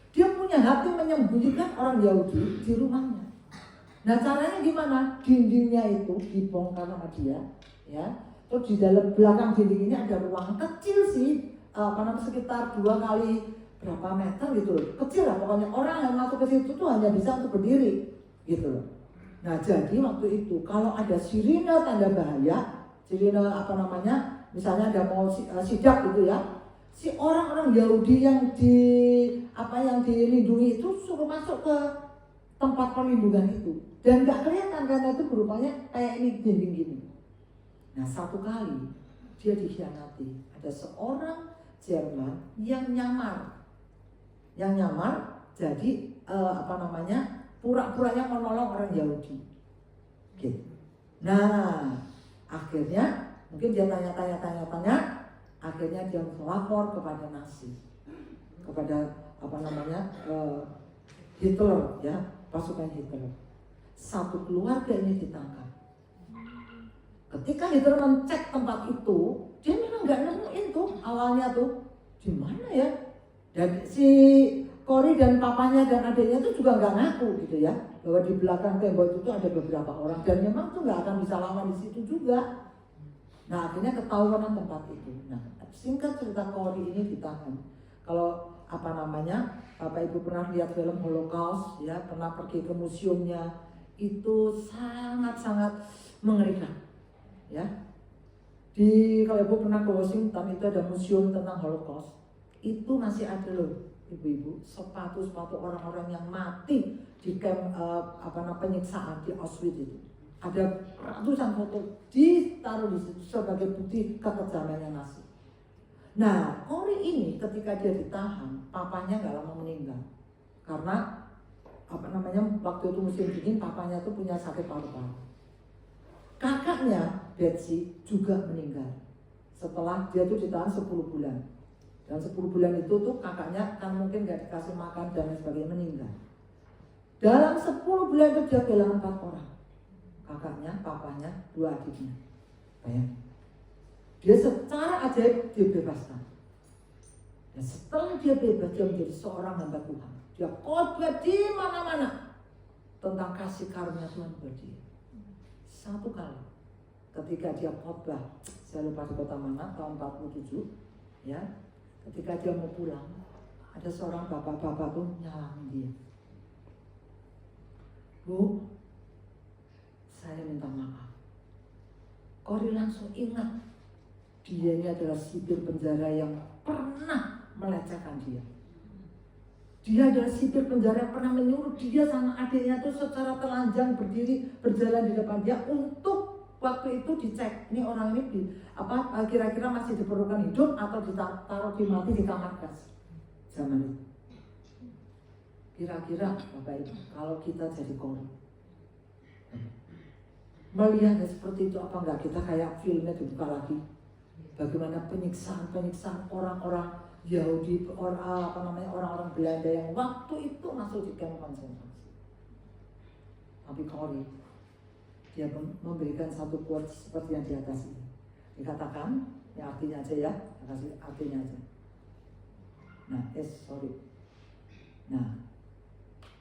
Dia punya hati menyembunyikan orang Yahudi di rumahnya. Nah caranya gimana? Dindingnya itu dibongkar sama dia, ya. Terus di dalam belakang dinding ini ada ruangan kecil sih, sekitar 2 kali berapa meter gitu loh. Kecil lah pokoknya, orang yang masuk ke situ tuh hanya bisa untuk berdiri gitu loh. Nah jadi waktu itu kalau ada sirine tanda bahaya, sirine misalnya ada mau sidak gitu ya, si orang-orang Yahudi yang dilindungi itu suruh masuk ke tempat perlindungan itu. Dan gak kelihatan karena itu berupanya kayak ini dinding gini. Nah satu kali dia dikhianati. Ada seorang Jerman yang nyamar jadi pura-puranya menolong orang Yahudi. Gitu. Nah akhirnya mungkin dia tanya, akhirnya dia melapor kepada Nazi, kepada Hitler, ya, pasukan Hitler. Satu keluarga ini ditangkap. Ketika Hitler mencek tempat itu, dia memang nggak nemuin tuh awalnya tuh di mana ya. Dan si Corrie dan papanya dan adiknya itu juga nggak ngaku gitu ya, bahwa di belakang tembok itu ada beberapa orang dan memang tuh nggak akan bisa lawan di situ juga Nah akhirnya ketahuan tempat itu. Nah singkat cerita, Cory ini ditahan. Kalau Bapak Ibu pernah lihat film Holocaust ya, pernah pergi ke museumnya, itu sangat-sangat mengerikan ya. Kalau Ibu pernah ke Washington, itu ada museum tentang Holocaust. Itu masih ada loh ibu-ibu, sepatu-sepatu orang-orang yang mati di camp penyiksaan di Auschwitz itu. Ada ratusan foto ditaruh di situ sebagai bukti kekejamannya Nazi. Nah, Cory ini ketika dia ditahan, papanya nggak lama meninggal karena waktu itu musim dingin, papanya tuh punya sakit paru-paru. Kakaknya Betsy juga meninggal setelah dia tuh ditahan 10 bulan. Dan 10 bulan itu tuh kakaknya kan mungkin gak dikasih makan dan sebagainya, meninggal. Dalam 10 bulan itu dia kehilangan 4 orang. Kakaknya, papanya, 2 adiknya. Bayangin. Dia secara ajaib dibebaskan. Dan setelah dia bebas, dia menjadi seorang hamba Tuhan. Dia khotbah di mana-mana tentang kasih karunia Tuhan buat dia. Satu kali ketika dia khotbah, saya lupa di kota mana, tahun 47 ya. Ketika dia mau pulang, ada seorang bapak-bapak tuh nyalahin dia. Bu, saya minta maaf. Cory langsung ingat, dia ini adalah sipir penjara yang pernah melecehkan dia. Dia adalah sipir penjara yang pernah menyuruh dia sama adiknya tuh secara telanjang berdiri berjalan di depan dia untuk waktu itu dicek, ini orang ini kira-kira masih diperlukan hidup atau ditaruh mati di kamar gas zaman itu. Kira-kira Bapak Ibu, kalau kita jadi Cory, melihatnya seperti itu, apa enggak kita kayak filmnya dibuka lagi? Bagaimana penyiksaan orang-orang Yahudi, orang-orang Belanda yang waktu itu masuk di kamp konsentrasi. Tapi Cory, dia memberikan satu quote seperti yang di atas ini. Dikatakan, ya artinya aja ya, kasih artinya aja. Nah,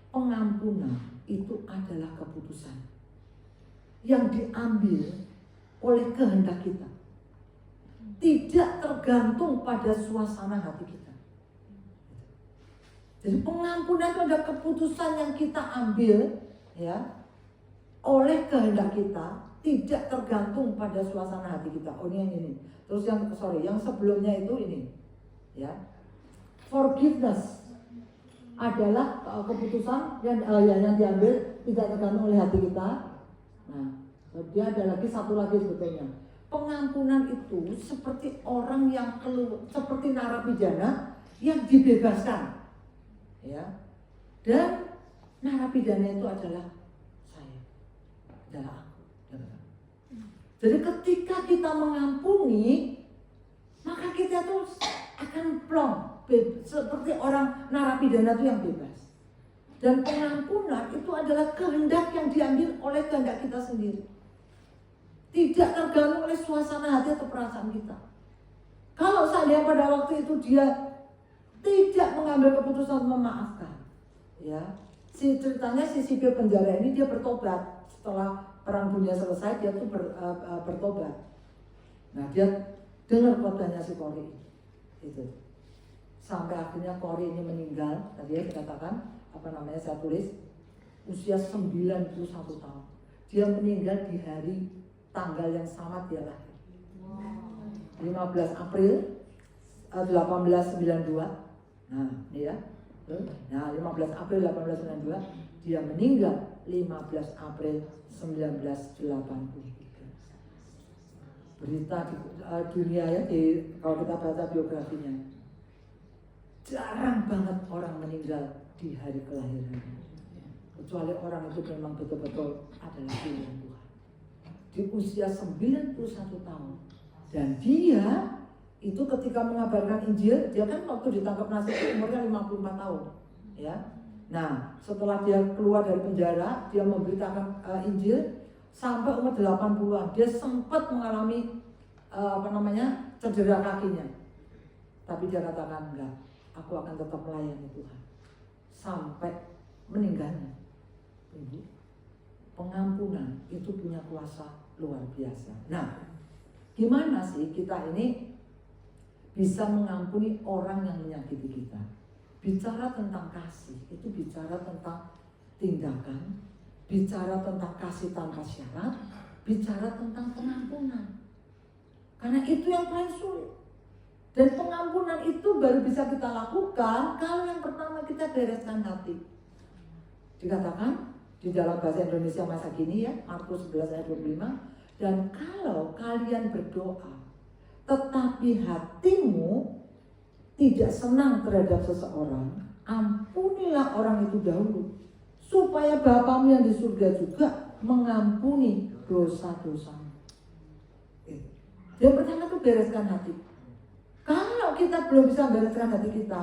pengampunan itu adalah keputusan yang diambil oleh kehendak kita. Tidak tergantung pada suasana hati kita. Jadi pengampunan itu adalah keputusan yang kita ambil ya, oleh kehendak kita, tidak tergantung pada suasana hati kita. Oh ini. Terus yang sebelumnya itu ini, ya. Forgiveness adalah keputusan yang diambil tidak tergantung oleh hati kita. Nah, dia ada lagi satu lagi sebetulnya. Pengampunan itu seperti orang yang seperti narapidana yang dibebaskan, ya. Dan narapidana itu adalah adalah aku. Jadi ketika kita mengampuni, maka kita tuh akan plong seperti orang narapidana itu yang bebas. Dan pengampunan itu adalah kehendak yang diambil oleh kehendak kita sendiri. Tidak tergantung oleh suasana hati atau perasaan kita. Kalau seandainya pada waktu itu dia tidak mengambil keputusan memaafkan, ya, ceritanya si sipir penjara ini dia bertobat. Setelah perang dunia selesai, dia tuh bertobat. Nah, dia dengar khotbahnya si Cory itu. Sampai akhirnya Cory ini meninggal. Tadi ya dikatakan, saya tulis usia 91 tahun. Dia meninggal di hari tanggal yang sama dia lahir. 15 April 1892. Nah, ini ya. Nah, 15 April 1892 dia meninggal 15 April 1983. Berita di dunia ya, kalau kita baca biografinya, jarang banget orang meninggal di hari kelahirannya. Kecuali orang itu memang betul-betul adalah pilihan Tuhan. Di usia 91 tahun. Dan dia itu ketika mengabarkan Injil, dia kan waktu ditangkap Nazi umurnya 54 tahun. Ya. Nah, setelah dia keluar dari penjara, dia memberitakan Injil sampai umur 80-an. Dia sempat mengalami cedera kakinya. Tapi dia katakan enggak, aku akan tetap melayani Tuhan sampai meninggalnya. Pengampunan itu punya kuasa luar biasa. Nah, Gimana sih kita ini bisa mengampuni orang yang menyakiti kita? Bicara tentang kasih, itu bicara tentang tindakan, bicara tentang kasih tanpa syarat, bicara tentang pengampunan. Karena itu yang paling sulit. Dan pengampunan itu baru bisa kita lakukan kalau yang pertama kita bereskan hati. Dikatakan di dalam bahasa Indonesia masa kini ya, Markus 11 ayat 25, dan kalau kalian berdoa tetapi hatimu tidak senang terhadap seseorang, ampunilah orang itu dahulu, supaya Bapamu yang di surga juga mengampuni dosa-dosamu. Yang pertama itu bereskan hati. Kalau kita belum bisa bereskan hati kita,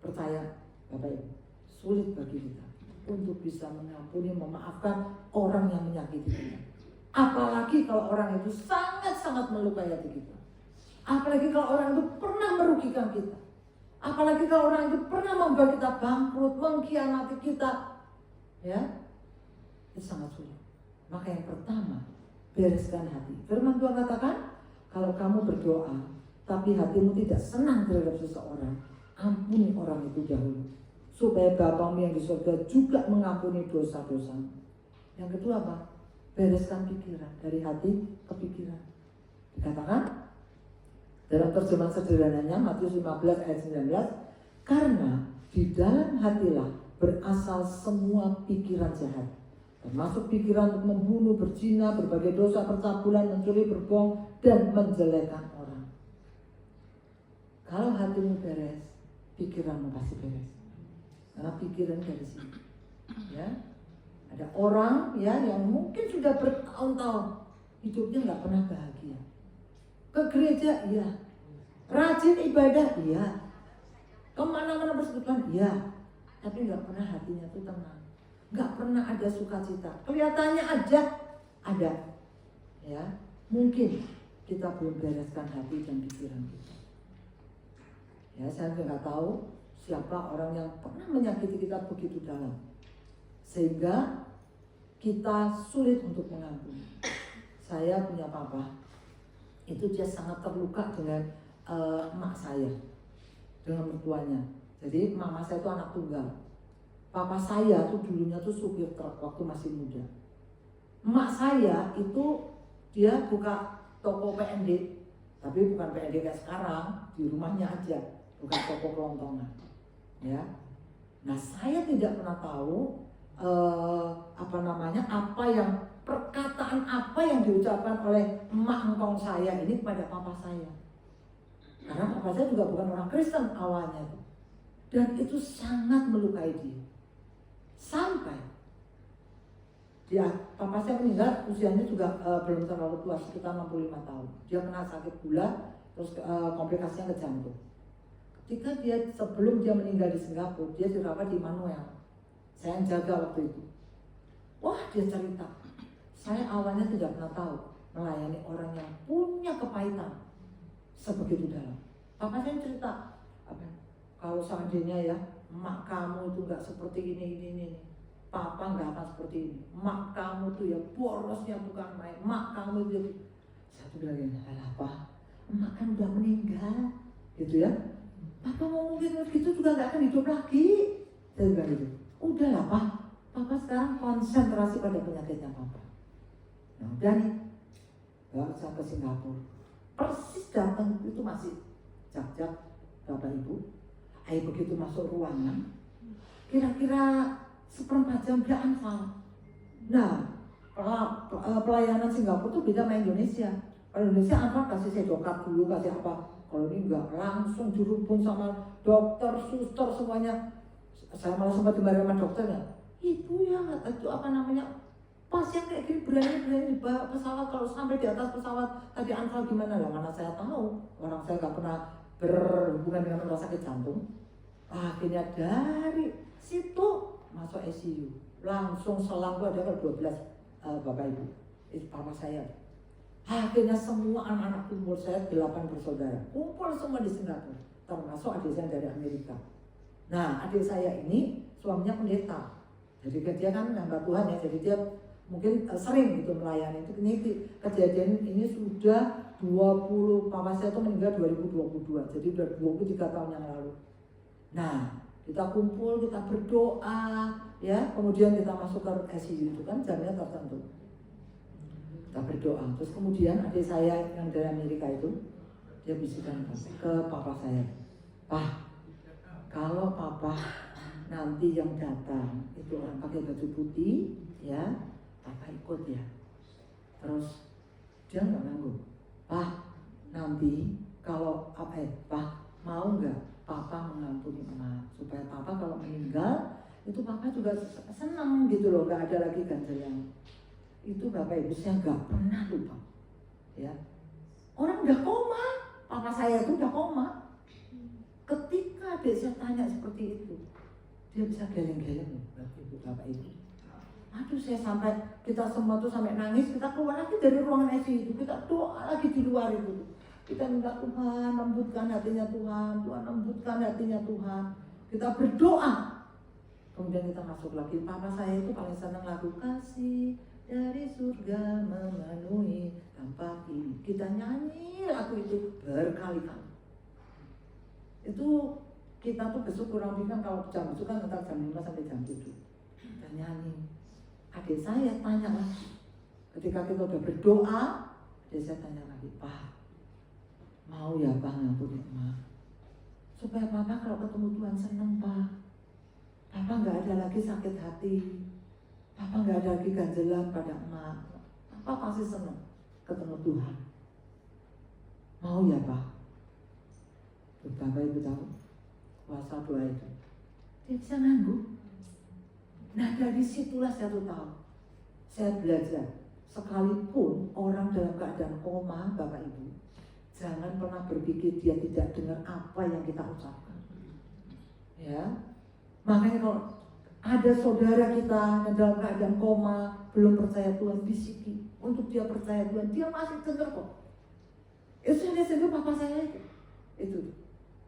percaya Bapak Ibu, sulit bagi kita untuk bisa mengampuni, memaafkan orang yang menyakiti kita. Apalagi kalau orang itu sangat-sangat melukai hati kita. Apalagi kalau orang itu pernah merugikan kita. Apalagi kalau orang itu pernah membuat kita bangkrut, mengkhianati kita. Ya, itu sangat sulit. Maka yang pertama, bereskan hati. Firman Tuhan katakan, kalau kamu berdoa tapi hatimu tidak senang terhadap seseorang, ampuni orang itu dahulu, supaya Bapamu yang di surga juga mengampuni dosa-dosa. Yang kedua apa? Bereskan pikiran, dari hati ke pikiran. Dikatakan dalam terjemahan sederhananya Matius 15 ayat 19, karena di dalam hatilah berasal semua pikiran jahat, termasuk pikiran untuk membunuh, berzina, berbagai dosa, percabulan, mencuri, berbohong, dan menjelekkan orang. Kalau hatimu beres, pikiranmu pasti beres. Karena pikiran dari sini. Ya, ada orang ya yang mungkin sudah bertahun-tahun hidupnya nggak pernah bahagia. Ke gereja, iya. Rajin ibadah, iya. Kemana-mana bersekutuan, iya. Tapi nggak pernah hatinya tuh tenang. Nggak pernah ada sukacita. Kelihatannya aja ada. Ya, mungkin kita belum bereskan hati dan pikiran kita. Ya, saya nggak tahu siapa orang yang pernah menyakiti kita begitu dalam, sehingga kita sulit untuk mengampuni. Saya punya papa, itu dia sangat terluka dengan emak saya, dengan mertuanya. Jadi mama saya itu anak tunggal. Papa saya tuh dulunya tuh supir truk waktu masih muda. Emak saya itu dia buka toko PND, tapi bukan PND kayak sekarang, di rumahnya aja, bukan toko kelontongan. Ya, nah saya tidak pernah tahu perkataan apa yang diucapkan oleh emak engkong saya ini kepada papa saya. Karena papa saya juga bukan orang Kristen awalnya, dan itu sangat melukai dia. Sampai dia, papa saya meninggal usianya juga belum terlalu tua, sekitar 65 tahun. Dia kena sakit gula, terus komplikasinya ke jantung. Ketika dia, sebelum dia meninggal di Singapura, dia dirawat di Manuel. Saya yang jaga waktu itu. Wah, dia cerita, saya awalnya tidak pernah tahu melayani orang yang punya kepahitan sebegitu dalam. Papa saya cerita, kalau seandainya ya emak kamu itu nggak seperti ini, papa nggak akan seperti ini. Emak kamu tuh ya borosnya bukan main. Emak kamu itu, saya tuh bilang gini, apa? Emak kan udah meninggal, gitu ya. Papa mau ngomongin gitu juga nggak akan hidup lagi. Saya bilang gitu. Udahlah Pak, Papa sekarang konsentrasi pada penyakitnya Papa. Nah udah nih, bawa saya ke Singapura. Persis datang itu masih jak-jak Bapak Ibu. Ayo begitu masuk ruangan, kira-kira seperempat jam dia anfal. Nah, pelayanan Singapura tuh beda sama Indonesia. Kalau Indonesia anfal kasih sedokat dulu, kasih apa. Kalau ini enggak, langsung dirubung sama dokter, suster semuanya. Saya malah sempat dimarahin sama dokternya. Ibu ya, itu apa namanya, pasien kayak gini berani dibawa pesawat, kalau sampai di atas pesawat tadi anfal gimana lah, mana saya tahu. Orang saya nggak pernah berhubungan dengan orang sakit jantung. Akhirnya dari situ masuk ICU, langsung selang itu ada 12 Bapak Ibu, itu papa saya. Akhirnya semua anak-anak umur saya 8 bersaudara kumpul semua di Singapura, termasuk adik saya dari Amerika. Nah adik saya ini suaminya pendeta, jadi dia kan hamba Tuhan ya, jadi dia mungkin sering gitu melayani. Itu ini kejadian ini sudah papa saya itu meninggal 2022, jadi udah 23 tahun yang lalu. Nah, kita kumpul, kita berdoa, ya, kemudian kita masuk ke ICU itu kan jamnya tertentu. Kita berdoa, terus kemudian adik saya yang dari Amerika itu, dia bisikan ke papa saya, "Pak, kalau papa nanti yang datang itu orang pakai baju putih, ya, papa ikut ya." Terus dia nggak nanggung, "Pak, nanti kalau Pak mau nggak papa mengampuni emak supaya papa kalau meninggal itu papa juga senang gitu loh, nggak ada lagi ganjalan." Itu bapak ibu saya nggak pernah lupa, ya. Orang udah koma, papa saya itu udah koma. Ketika adik saya tanya seperti itu, dia bisa geleng-geleng bapak ibu. Aduh, saya sampai, kita semua tuh sampai nangis, kita keluar lagi dari ruangan ICU itu, kita doa lagi di luar itu. Kita minta Tuhan, lembutkan hatinya Tuhan, Tuhan lembutkan hatinya Tuhan. Kita berdoa. Kemudian kita masuk lagi, papa saya itu paling senang lagu "Kasih dari surga memenuhi tanpa ini." Kita nyanyi lagu itu berkali-kali. Itu kita tuh besok kurang lebih kan kalau jam itu kan antara jam 5 sampai jam 7. Kita nyanyi. Adik saya tanya lagi, ketika kita udah berdoa, adik saya tanya lagi, "Pak, mau ya Pak ngampuni emak? Supaya papa kalau ketemu Tuhan seneng Pak. Papa gak ada lagi sakit hati. Papa gak ada lagi ganjelan pada emak. Papa pasti seneng ketemu Tuhan. Mau ya Pak?" Bapak ibu tahu kuasa doa itu, dia bisa nganggu. Nah, dari situlah saya tuh tahu, saya belajar sekalipun orang dalam keadaan koma, bapak ibu, jangan pernah berpikir dia tidak dengar apa yang kita ucapkan. Ya, makanya kalau ada saudara kita yang dalam keadaan koma, belum percaya Tuhan, bisiki untuk dia percaya Tuhan, dia masih dengar kok. Itu saya papa saya itu.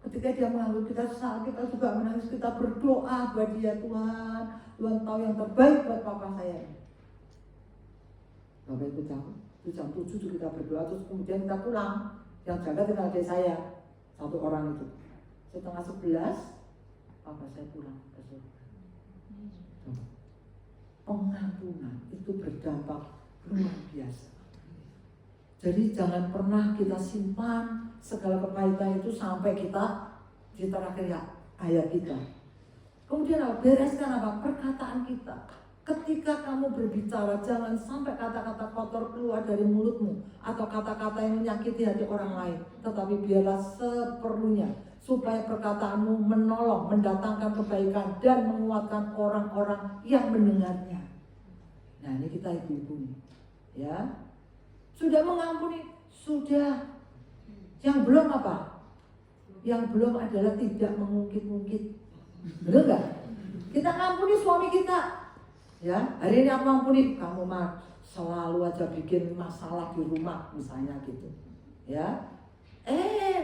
Ketika dia menganggap kita salah, kita juga menangis, kita berdoa buat dia, Tuhan, Tuhan tahu yang terbaik buat papa saya. Bapak ibu tahu, itu jam 7 itu kita berdoa, terus kemudian kita pulang. Yang jaga tinggal adik saya, satu orang itu. Setengah 11, papa saya pulang ke surga. Pengampunan itu berdampak luar biasa. Jadi jangan pernah kita simpan segala kepahitan itu sampai kita di terakhir hayat kita. Kemudian bereskan apa? Perkataan kita. Ketika kamu berbicara, jangan sampai kata-kata kotor keluar dari mulutmu atau kata-kata yang menyakiti hati orang lain. Tetapi biarlah seperlunya supaya perkataanmu menolong, mendatangkan kebaikan dan menguatkan orang-orang yang mendengarnya. Nah, ini kita ibu-ibu nih, ya. Sudah mengampuni, sudah. Yang belum apa? Yang belum adalah tidak mengungkit-ungkit. Benar nggak? Kita ngampuni suami kita. Ya, hari ini aku ngampuni, kamu mah selalu aja bikin masalah di rumah misalnya gitu. Ya.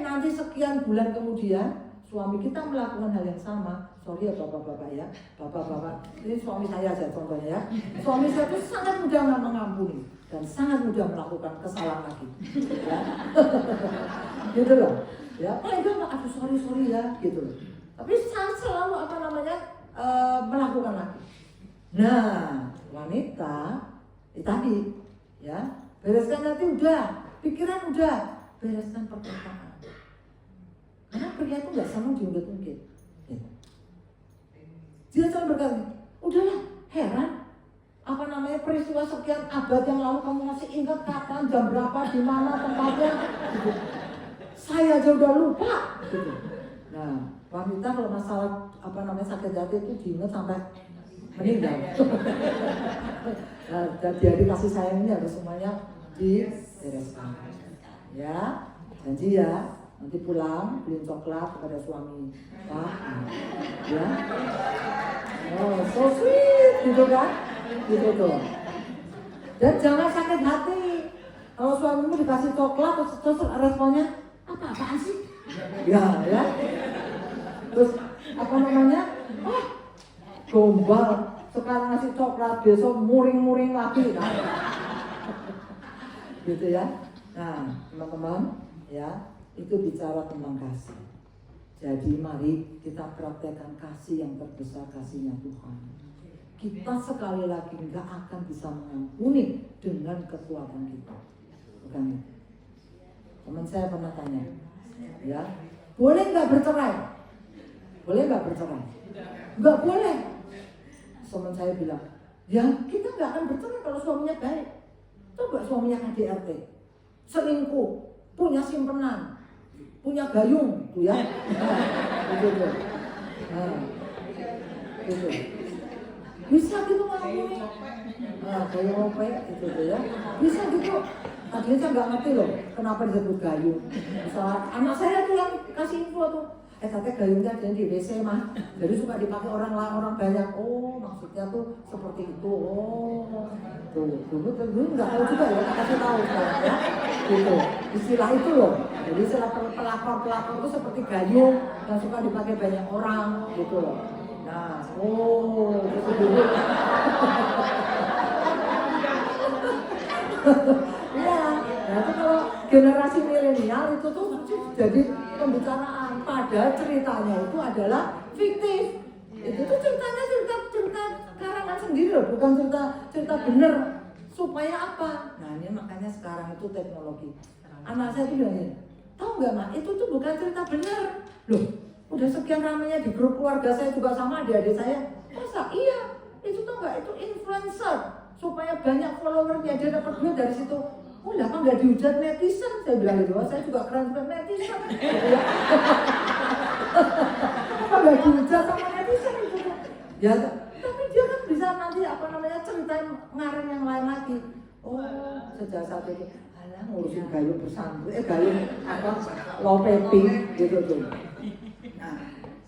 Nanti sekian bulan kemudian suami kita melakukan hal yang sama. Sorry ya bapak-bapak ya. Bapak-bapak, ini suami saya aja contohnya ya. Suami saya itu sangat mudah mengampuni dan sangat mudah melakukan kesalahan lagi. Ya. Gitu loh. Ya, paling gampang, aduh sorry ya, gitu loh. Tapi saya selalu melakukan lagi. Nah, wanita tadi ya, bereskan nanti udah, pikiran udah, bereskan perkataan. Karena pria itu nggak senang diungkit-ungkit. Gitu. Dia selalu berkata, udahlah, heran. Peristiwa sekian abad yang lalu kamu masih ingat kapan, jam berapa, di mana tempatnya. Gitu. Saya aja udah lupa. Gitu. Nah, wanita kalau masalah sakit hati itu diingat sampai meninggal. Nah, dari kasih sayang ini harus semuanya dibereskan. Ya, janji ya. Nanti pulang beliin coklat kepada suami, Pak. Ya. Oh, so sweet, gitu kan? Gitu tuh. Dan jangan sakit hati. Kalau suamimu dikasih coklat terus responnya apa-apaan sih? Ya. Terus gombal. Sekarang ngasih coklat, besok muring-muring lagi. Gitu ya. Nah, teman-teman, ya, itu bicara tentang kasih. Jadi mari kita praktekkan kasih yang terbesar, kasihnya Tuhan. Kita sekali lagi nggak akan bisa mengampuni dengan kekuatan kita. Bukan itu. Teman saya pernah tanya, ya, boleh nggak bercerai? Boleh nggak bercerai? Nggak boleh. Teman saya bilang, ya kita nggak akan bercerai kalau suaminya baik. Coba suaminya KDRT, selingkuh, punya simpenan, punya gayung, tuh ya, gitu. Nah, gitu. Bisa gitu ngampuni. Nah, gayung opek gitu tuh ya, bisa gitu. Tadinya saya nggak ngerti loh, kenapa disebut gayung. Misalnya anak saya tuh yang kasih info tuh, tapi gayungnya ada di WC mah, jadi suka dipakai orang banyak. Oh, maksudnya tuh seperti itu. Oh, tuh dulu nggak tahu juga ya, kasih tahu sekarang ya, gitu. Istilah itu loh. Jadi istilah pelakor itu seperti gayung yang suka dipakai banyak orang, gitu loh. Nah, oh, gitu dulu. Iya, nah itu kalau generasi milenial itu tuh jadi pembicaraan. Padahal ceritanya itu adalah fiktif. Itu tuh ceritanya cerita karangan sendiri loh, bukan cerita bener. Supaya apa? Nah ini makanya sekarang itu teknologi. Anak saya tuh bilang, tahu nggak mak? Itu tuh bukan cerita bener. Loh, udah sekian ramenya di grup keluarga saya juga sama adik-adik saya. Masa iya? Itu tuh nggak? Itu influencer. Supaya banyak followernya, dia dapat duit dari situ. Oh lah kan nggak dihujat netizen, saya bilang gitu. Saya juga keren netizen. Apa nggak dihujat sama netizen itu? Ya, tapi dia kan bisa nanti ceritain ngarang yang lain lagi. Oh, sejak saat itu, alah ngurusin gayung bersanding, gayung wallpaping gitu tuh. Nah,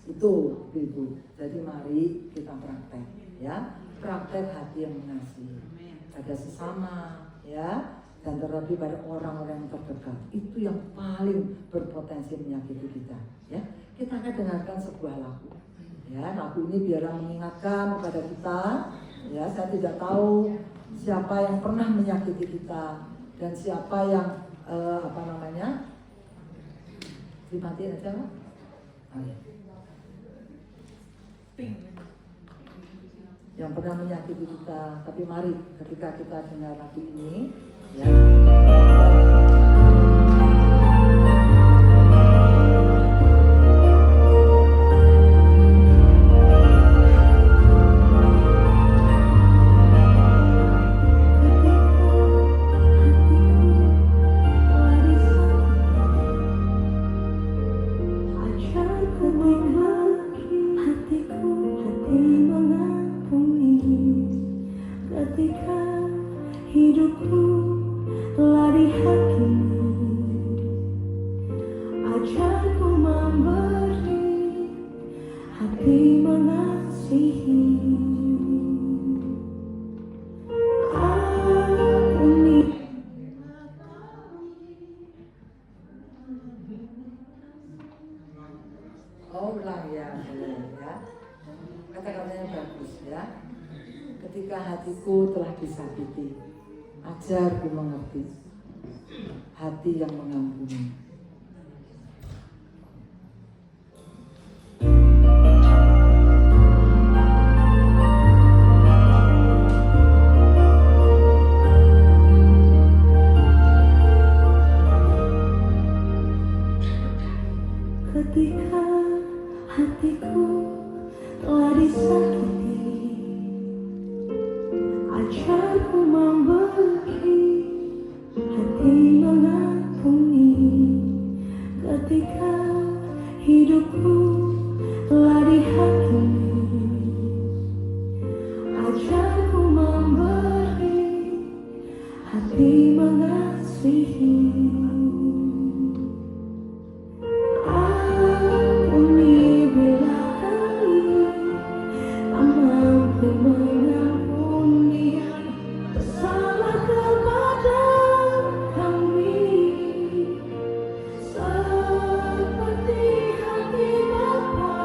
itu gitu. Jadi mari kita praktek, ya. Praktek hati yang mengasihi pada sesama, ya, dan terlebih pada orang-orang yang terdekat. Itu yang paling berpotensi menyakiti kita, ya. Kita akan dengarkan sebuah lagu, ya. Lagu ini biarlah mengingatkan kepada kita, ya. Saya tidak tahu siapa yang pernah menyakiti kita dan siapa yang dimatiin aja, Pak. Oh, ya. Yang pernah menyakiti kita, tapi mari ketika kita dengar lagu ini, ya. Oh ulang ya, ya. Kata-katanya bagus ya. Ketika hatiku telah disakiti, ajarku mengerti hati yang mengampuni. Ketika hatiku telah disakiti, ajarku memberi hati mengampuni. Ketika hidupku telah dihakimi, ajarku memberi hati mengasihi. Seperti hati Bapa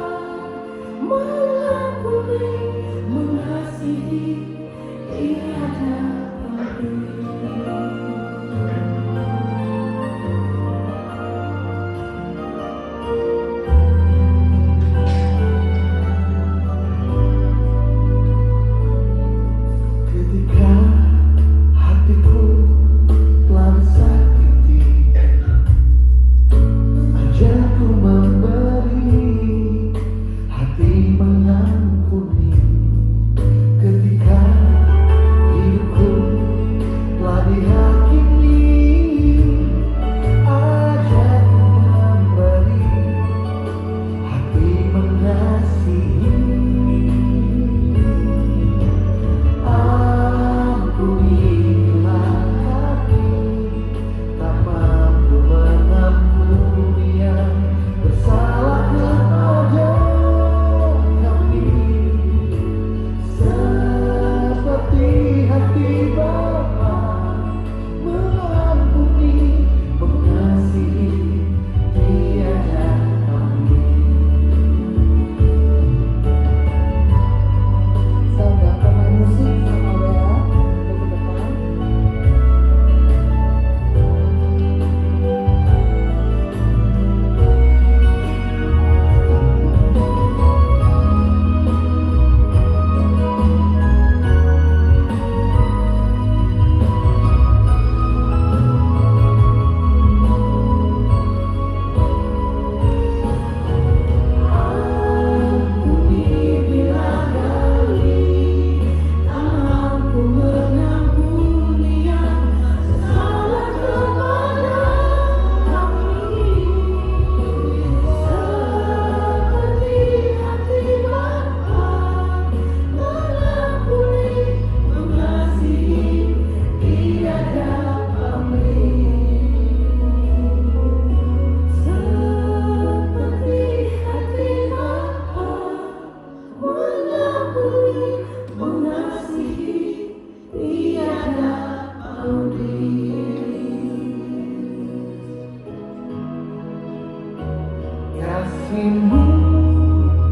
kasih-Mu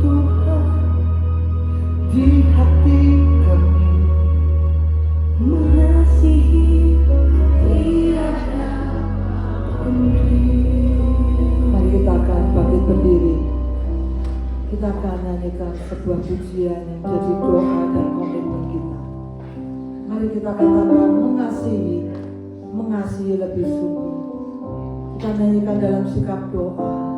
Tuhan di hati kami. Mengasihi tiada pungkiri. Mari kita akan bangkit berdiri. Kita akan nyanyikan sebuah pujian yang jadi doa dan komitmen kita. Mari kita katakan mengasihi lebih sungguh. Kita nyanyikan dalam sikap doa.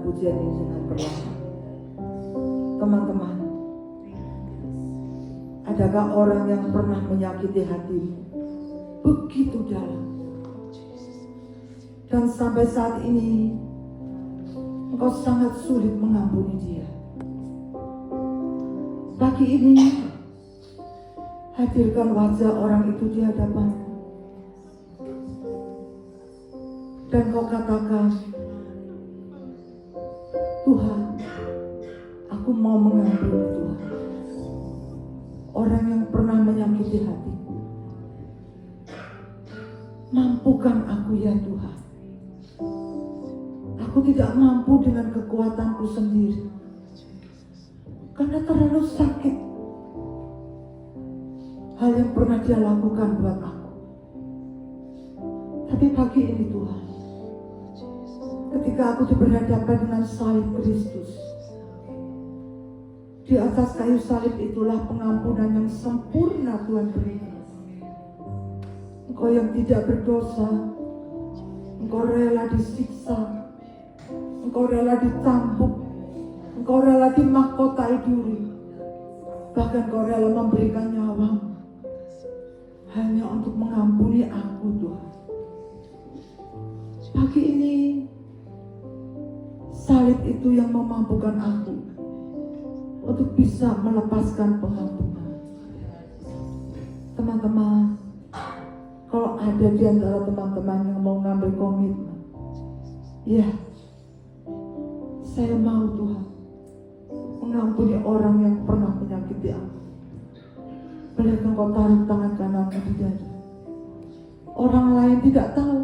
Pujian ini dengan perlahan. Teman-teman, adakah orang yang pernah menyakiti hatimu begitu dalam, dan sampai saat ini engkau sangat sulit mengampuni dia? Pagi ini hadirkan wajah orang itu di hadapanmu, dan kau katakan, Tuhan, aku mau mengampuni Tuhan orang yang pernah menyakiti hatiku. Mampukan aku ya Tuhan. Aku tidak mampu dengan kekuatanku sendiri, karena terlalu sakit hal yang pernah dia lakukan buat aku. Tapi pagi ini Tuhan, ketika aku berhadapan dengan salib Kristus, di atas kayu salib itulah pengampunan yang sempurna Tuhan berikan. Engkau yang tidak berdosa, Engkau rela disiksa, Engkau rela ditampuk, Engkau rela dimahkotai duri, bahkan Engkau rela memberikan nyawamu hanya untuk mengampuni aku Tuhan. Pagi ini salib itu yang memampukan aku untuk bisa melepaskan pengampunan. Teman-teman, kalau ada di antara teman-teman yang mau ngambil komitmen, ya, saya mau Tuhan mengampuni orang yang pernah menyakiti aku. Bolehkah kau taruh tangan kananmu di dada? Orang lain tidak tahu,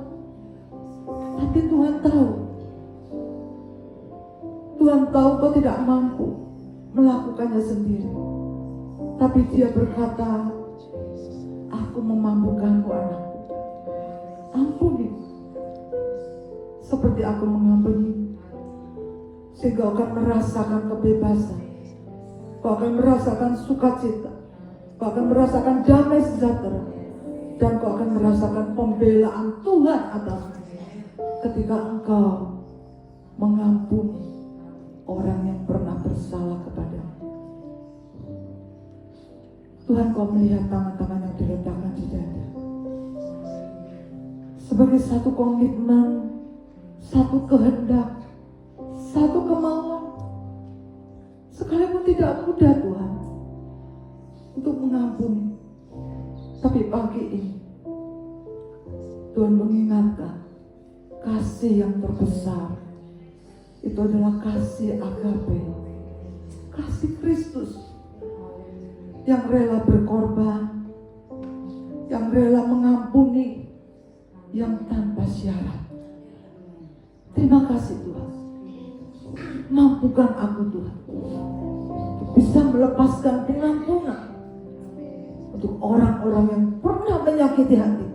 tapi Tuhan tahu. Tuhan tahu kau tidak mampu melakukannya sendiri, tapi Dia berkata, aku memampukanmu anakku. Ampuni seperti aku mengampuni, sehingga kau akan merasakan kebebasan, kau akan merasakan sukacita, kau akan merasakan damai sejahtera, dan kau akan merasakan pembelaan Tuhan atasmu ketika engkau mengampuni orang yang pernah bersalah kepadamu. Tuhan, kau melihat tangan-tangan yang diletakkan di dada sebagai satu komitmen, satu kehendak, satu kemauan. Sekalipun tidak mudah Tuhan, untuk mengampuni. Tapi pagi ini Tuhan mengingatkan kasih yang terbesar itu adalah kasih agape, kasih Kristus yang rela berkorban, yang rela mengampuni, yang tanpa syarat. Terima kasih Tuhan. Mampukan aku Tuhan untuk bisa melepaskan pengampunan untuk orang-orang yang pernah menyakiti hati.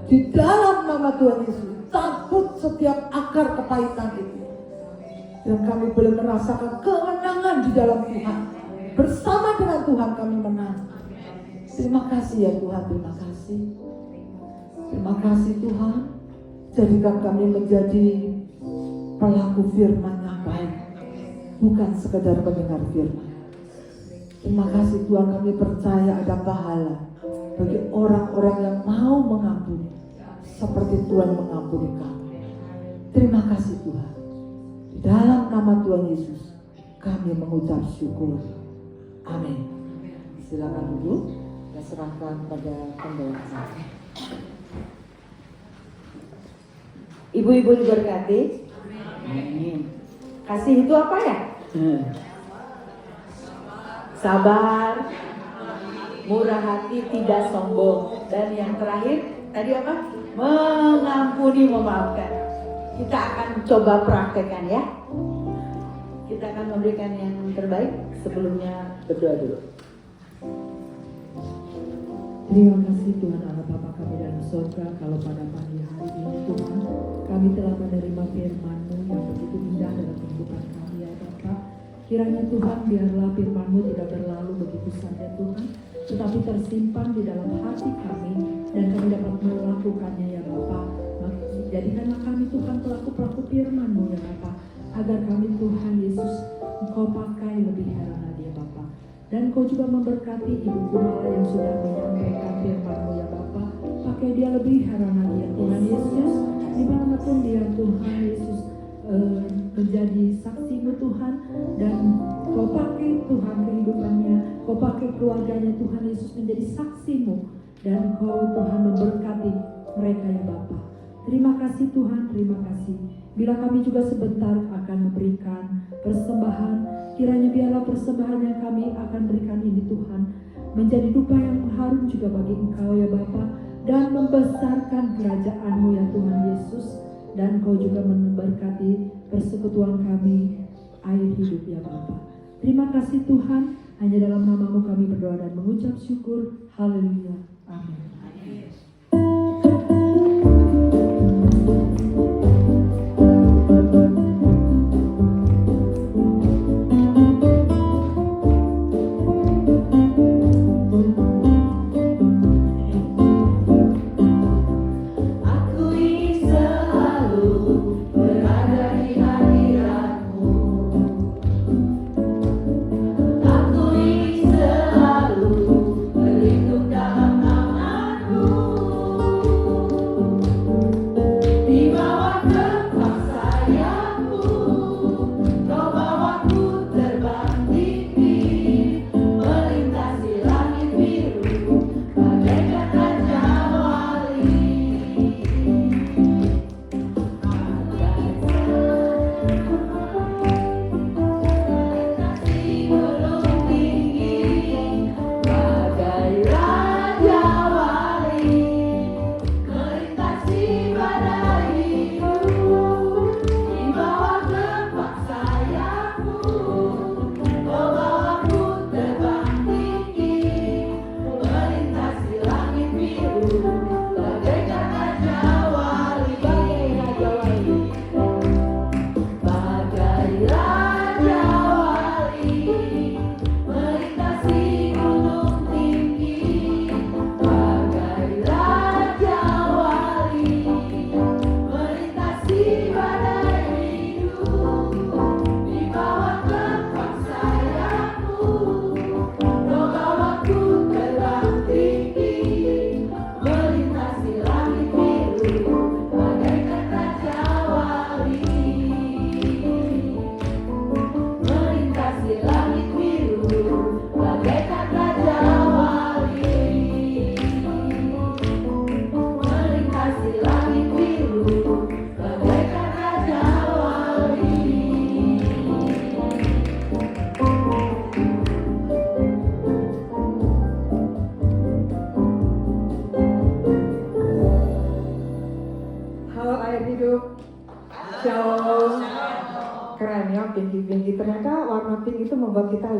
Di dalam nama Tuhan Yesus, cabut setiap akar kepahitan itu. Dan kami boleh merasakan kemenangan di dalam Tuhan. Bersama dengan Tuhan kami menang. Terima kasih ya Tuhan, terima kasih. Terima kasih Tuhan. Jadikan kami menjadi pelaku firman yang baik, bukan sekedar mendengar firman. Terima kasih Tuhan, kami percaya ada pahala bagi orang-orang yang mau mengampuni seperti Tuhan mengampuni kami. Terima kasih Tuhan. Di dalam nama Tuhan Yesus kami mengucap syukur. Amin. Silakan duduk dan serahkan pada pembawa. Ibu-ibu diberkati. Amin. Kasih itu apa ya? Sabar, murah hati, tidak sombong. Dan yang terakhir tadi apa? Mengampuni, memaafkan. Kita akan coba praktekkan ya. Kita akan memberikan yang terbaik. Sebelumnya berdoa dulu. Terima kasih Tuhan Allah Bapa kami dalam surga, kalau pada pagi hari ini Tuhan kami telah menerima firman-Mu yang begitu indah dalam kehidupan kami ya Bapa. Kiranya Tuhan biarlah firman-Mu tidak berlalu begitu saja Tuhan, tetapi tersimpan di dalam hati kami dan kami dapat melakukannya ya Bapa. Jadikanlah kami Tuhan pelaku-pelaku firman-Mu ya Bapa, agar kami Tuhan Yesus Engkau pakai lebih heran lagi ya Bapa. Dan Kau juga memberkati Ibu Kumala yang sudah menyampaikan firman-Mu ya Bapa. Pakai dia lebih heran lagi ya Tuhan Yesus, dimanapun dia Tuhan Yesus menjadi saksi-Mu Tuhan. Dan Kau pakai Tuhan kehidupannya, Kau pakai keluarganya Tuhan Yesus menjadi saksi-Mu. Dan Kau Tuhan memberkati mereka ya Bapa. Terima kasih Tuhan, terima kasih. Bila kami juga sebentar akan memberikan persembahan, kiranya biarlah persembahan yang kami akan berikan ini Tuhan menjadi dupa yang harum juga bagi Engkau ya Bapa, dan membesarkan kerajaan-Mu ya Tuhan Yesus. Dan Kau juga memberkati persekutuan kami air hidup ya Bapa. Terima kasih Tuhan, hanya dalam nama-Mu kami berdoa dan mengucap syukur. Haleluya. Amin. Viva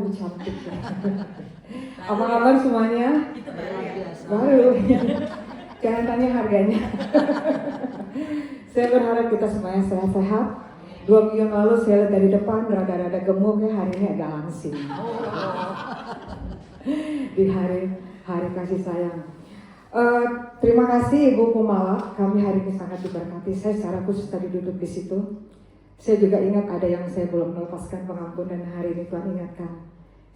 lebih cantik. Apa kabar semuanya? Baru. Jangan tanya harganya. Saya berharap kita semuanya sehat-sehat. 2 minggu yang lalu saya lihat dari depan rada-rada gemuk ya, hari ini agak langsing. Di hari kasih sayang. Terima kasih Ibu Kumala, kami hari ini sangat diberkati. Saya secara khusus tadi duduk di situ. Saya juga ingat ada yang saya belum melepaskan pengampunan, hari ini Tuhan ingatkan.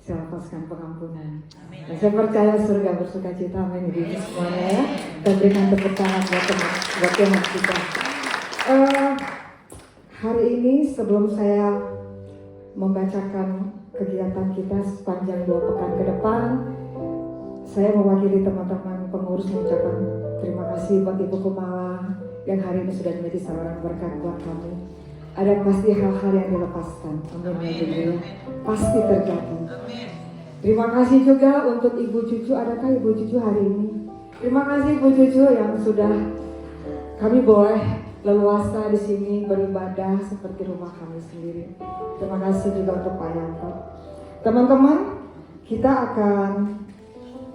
Saya lepaskan pengampunan. Dan saya percaya surga bersuka cita, amin. Ibu semuanya ya. Dan berikan tepuk tangan buat Tuhan kita. Hari ini sebelum saya membacakan kegiatan kita sepanjang 2 pekan ke depan, saya mewakili teman-teman pengurus mengucapkan terima kasih buat Ibu Kumala yang hari ini sudah menjadi seorang berkat buat kami. Ada pasti hal-hal yang dilepaskan, amin ya, pasti terjadi. Terima kasih juga untuk Ibu Cucu, adakah Ibu Cucu hari ini? Terima kasih Ibu Cucu yang sudah kami boleh leluasa di sini beribadah seperti rumah kami sendiri. Terima kasih juga untuk Pak Yanto. Teman-teman, kita akan,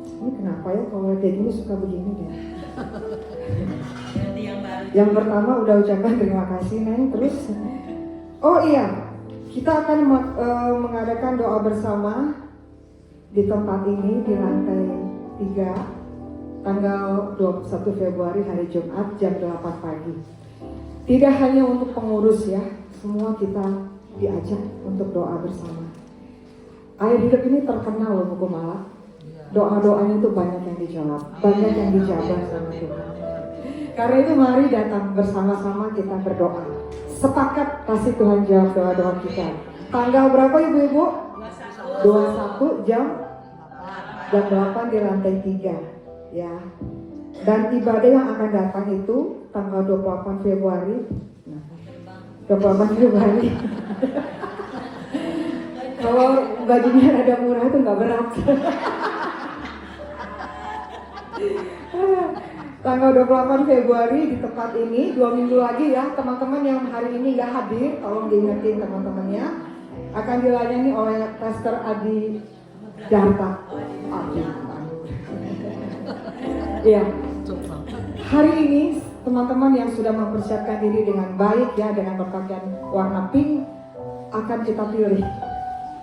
ini kenapa ya kalau kayak gini suka begini deh. Yang pertama udah ucapkan terima kasih Neng. Terus, oh iya, kita akan mengadakan doa bersama di tempat ini di lantai 3 tanggal 21 Februari hari Jumat jam 8 pagi. Tidak hanya untuk pengurus ya, semua kita diajak untuk doa bersama. Air hidup ini terkenal loh Bu Kumala. Doa-doanya itu banyak yang dijawab, banyak yang dijawab sama Tuhan. Karena itu mari datang bersama-sama kita berdoa. Sepakat kasih Tuhan jawab doa-doa kita. Tanggal berapa Ibu-Ibu? 21 jam 8 di lantai 3 ya. Dan ibadah yang akan datang itu tanggal 28 Februari. 28 Februari. Kalau bajunya rada murah itu nggak berat. Tanggal 28 Februari di tempat ini, 2 minggu lagi ya, teman-teman yang hari ini nggak hadir, tolong diingetin teman-temannya, akan dilayani oleh Pastor Adi Darta. Iya. Hari ini teman-teman yang sudah mempersiapkan diri dengan baik ya, dengan berpakaian warna pink, akan kita pilih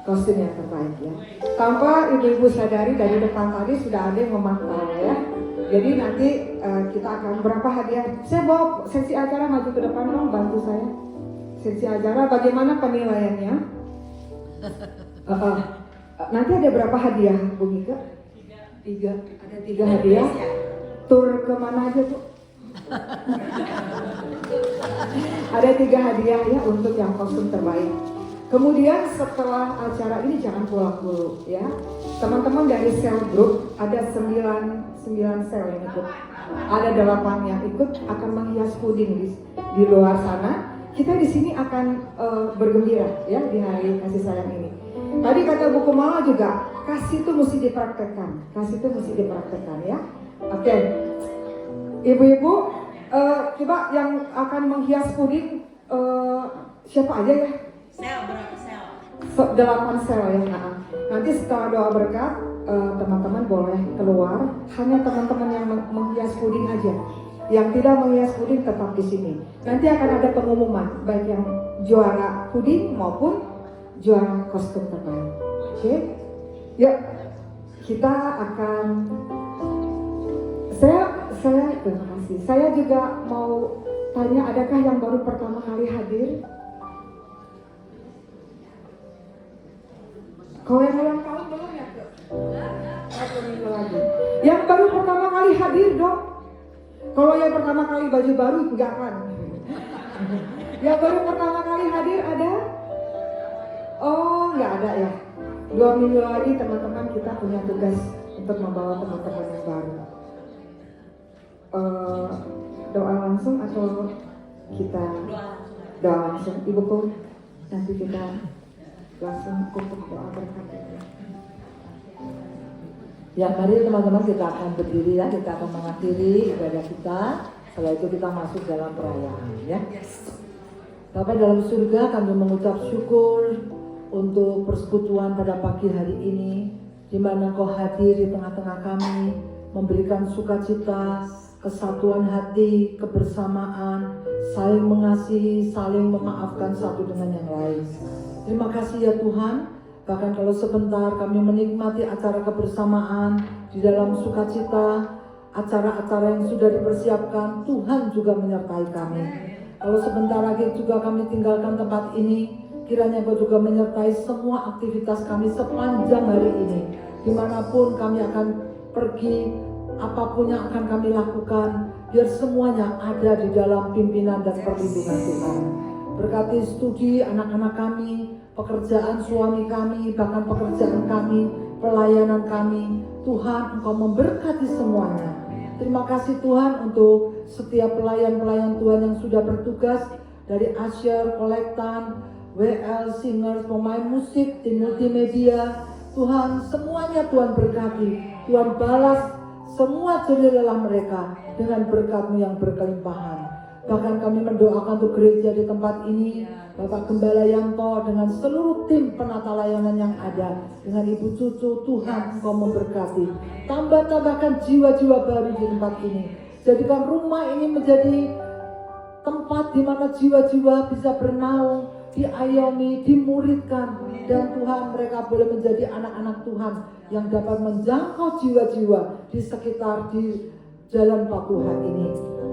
kostum yang terbaik ya. Tanpa ibu-ibu sadari dari depan tadi sudah ada yang memantau ya. Jadi nanti kita akan berapa hadiah. Saya bawa sesi acara maju ke depan dong, bantu saya. Sesi acara bagaimana penilaiannya? Nanti ada berapa hadiah Bu Mika? 3. Ada 3 hadiah. Tur kemana aja Bu? Ada 3 hadiah ya untuk yang kostum terbaik. Kemudian setelah acara ini jangan pulang dulu ya. Teman-teman dari sel grup ada 9 sel yang ikut. Ada 8 yang ikut akan menghias puding di luar sana. Kita di sini akan bergembira ya di hari kasih sayang ini. Tadi kata Bu Kumala juga, kasih itu mesti dipraktekkan. Kasih itu mesti dipraktekkan ya. Oke. Ibu-ibu, coba yang akan menghias puding siapa aja ya? Berapa sel? 8 sel ya. Nah, nanti setelah doa berkat, teman-teman boleh keluar. Hanya teman-teman yang menghias puding aja. Yang tidak menghias puding tetap di sini. Nanti akan ada pengumuman, baik yang juara puding maupun juara kostum terbaik. Oke? Yuk, kita akan. Saya terima kasih. Saya juga mau tanya, adakah yang baru pertama kali hadir? Kalau yang ulang tahun belum ya? Satu minggu lagi. Yang baru pertama kali hadir dong. Kalau yang pertama kali baju baru enggak kan? Yang baru pertama kali hadir ada? Oh, nggak ada ya. 2 minggu lagi teman-teman kita punya tugas untuk membawa teman-teman yang baru. Doa langsung atau kita doa langsung? Ibuku, nanti kita langsung untuk doa berkat. Ya, mari teman-teman kita akan berdiri ya, kita akan mengakhiri ibadah kita. Setelah itu kita masuk dalam perayaan ya. Bapa dalam surga, kami mengucap syukur untuk persekutuan pada pagi hari ini, di mana Kau hadir di tengah-tengah kami, memberikan sukacita, kesatuan hati, kebersamaan, saling mengasihi, saling memaafkan satu dengan yang lain. Terima kasih ya Tuhan. Bahkan kalau sebentar kami menikmati acara kebersamaan di dalam sukacita, acara-acara yang sudah dipersiapkan, Tuhan juga menyertai kami. Kalau sebentar lagi juga kami tinggalkan tempat ini, kiranya Kau juga menyertai semua aktivitas kami sepanjang hari ini. Dimanapun kami akan pergi, apapun yang akan kami lakukan, biar semuanya ada di dalam pimpinan dan perlindungan Tuhan. Berkati studi anak-anak kami, pekerjaan suami kami, bahkan pekerjaan kami, pelayanan kami. Tuhan, Engkau memberkati semuanya. Terima kasih Tuhan untuk setiap pelayan-pelayan Tuhan yang sudah bertugas dari Asher, Kolektan, WL, Singers, pemain musik, tim multimedia. Tuhan, semuanya Tuhan berkati. Tuhan balas semua jerih lelah mereka dengan berkat-Mu yang berkelimpahan. Bahkan kami mendoakan untuk gereja di tempat ini, Bapak Gembala Yanto dengan seluruh tim penata layanan yang ada, dengan Ibu Cucu, Tuhan Engkau memberkati. Tambahkan jiwa-jiwa baru di tempat ini. Jadikan rumah ini menjadi tempat di mana jiwa-jiwa bisa bernaung, diayomi, dimuridkan, dan Tuhan mereka boleh menjadi anak-anak Tuhan yang dapat menjangkau jiwa-jiwa di sekitar di Jalan Pakuhan ini.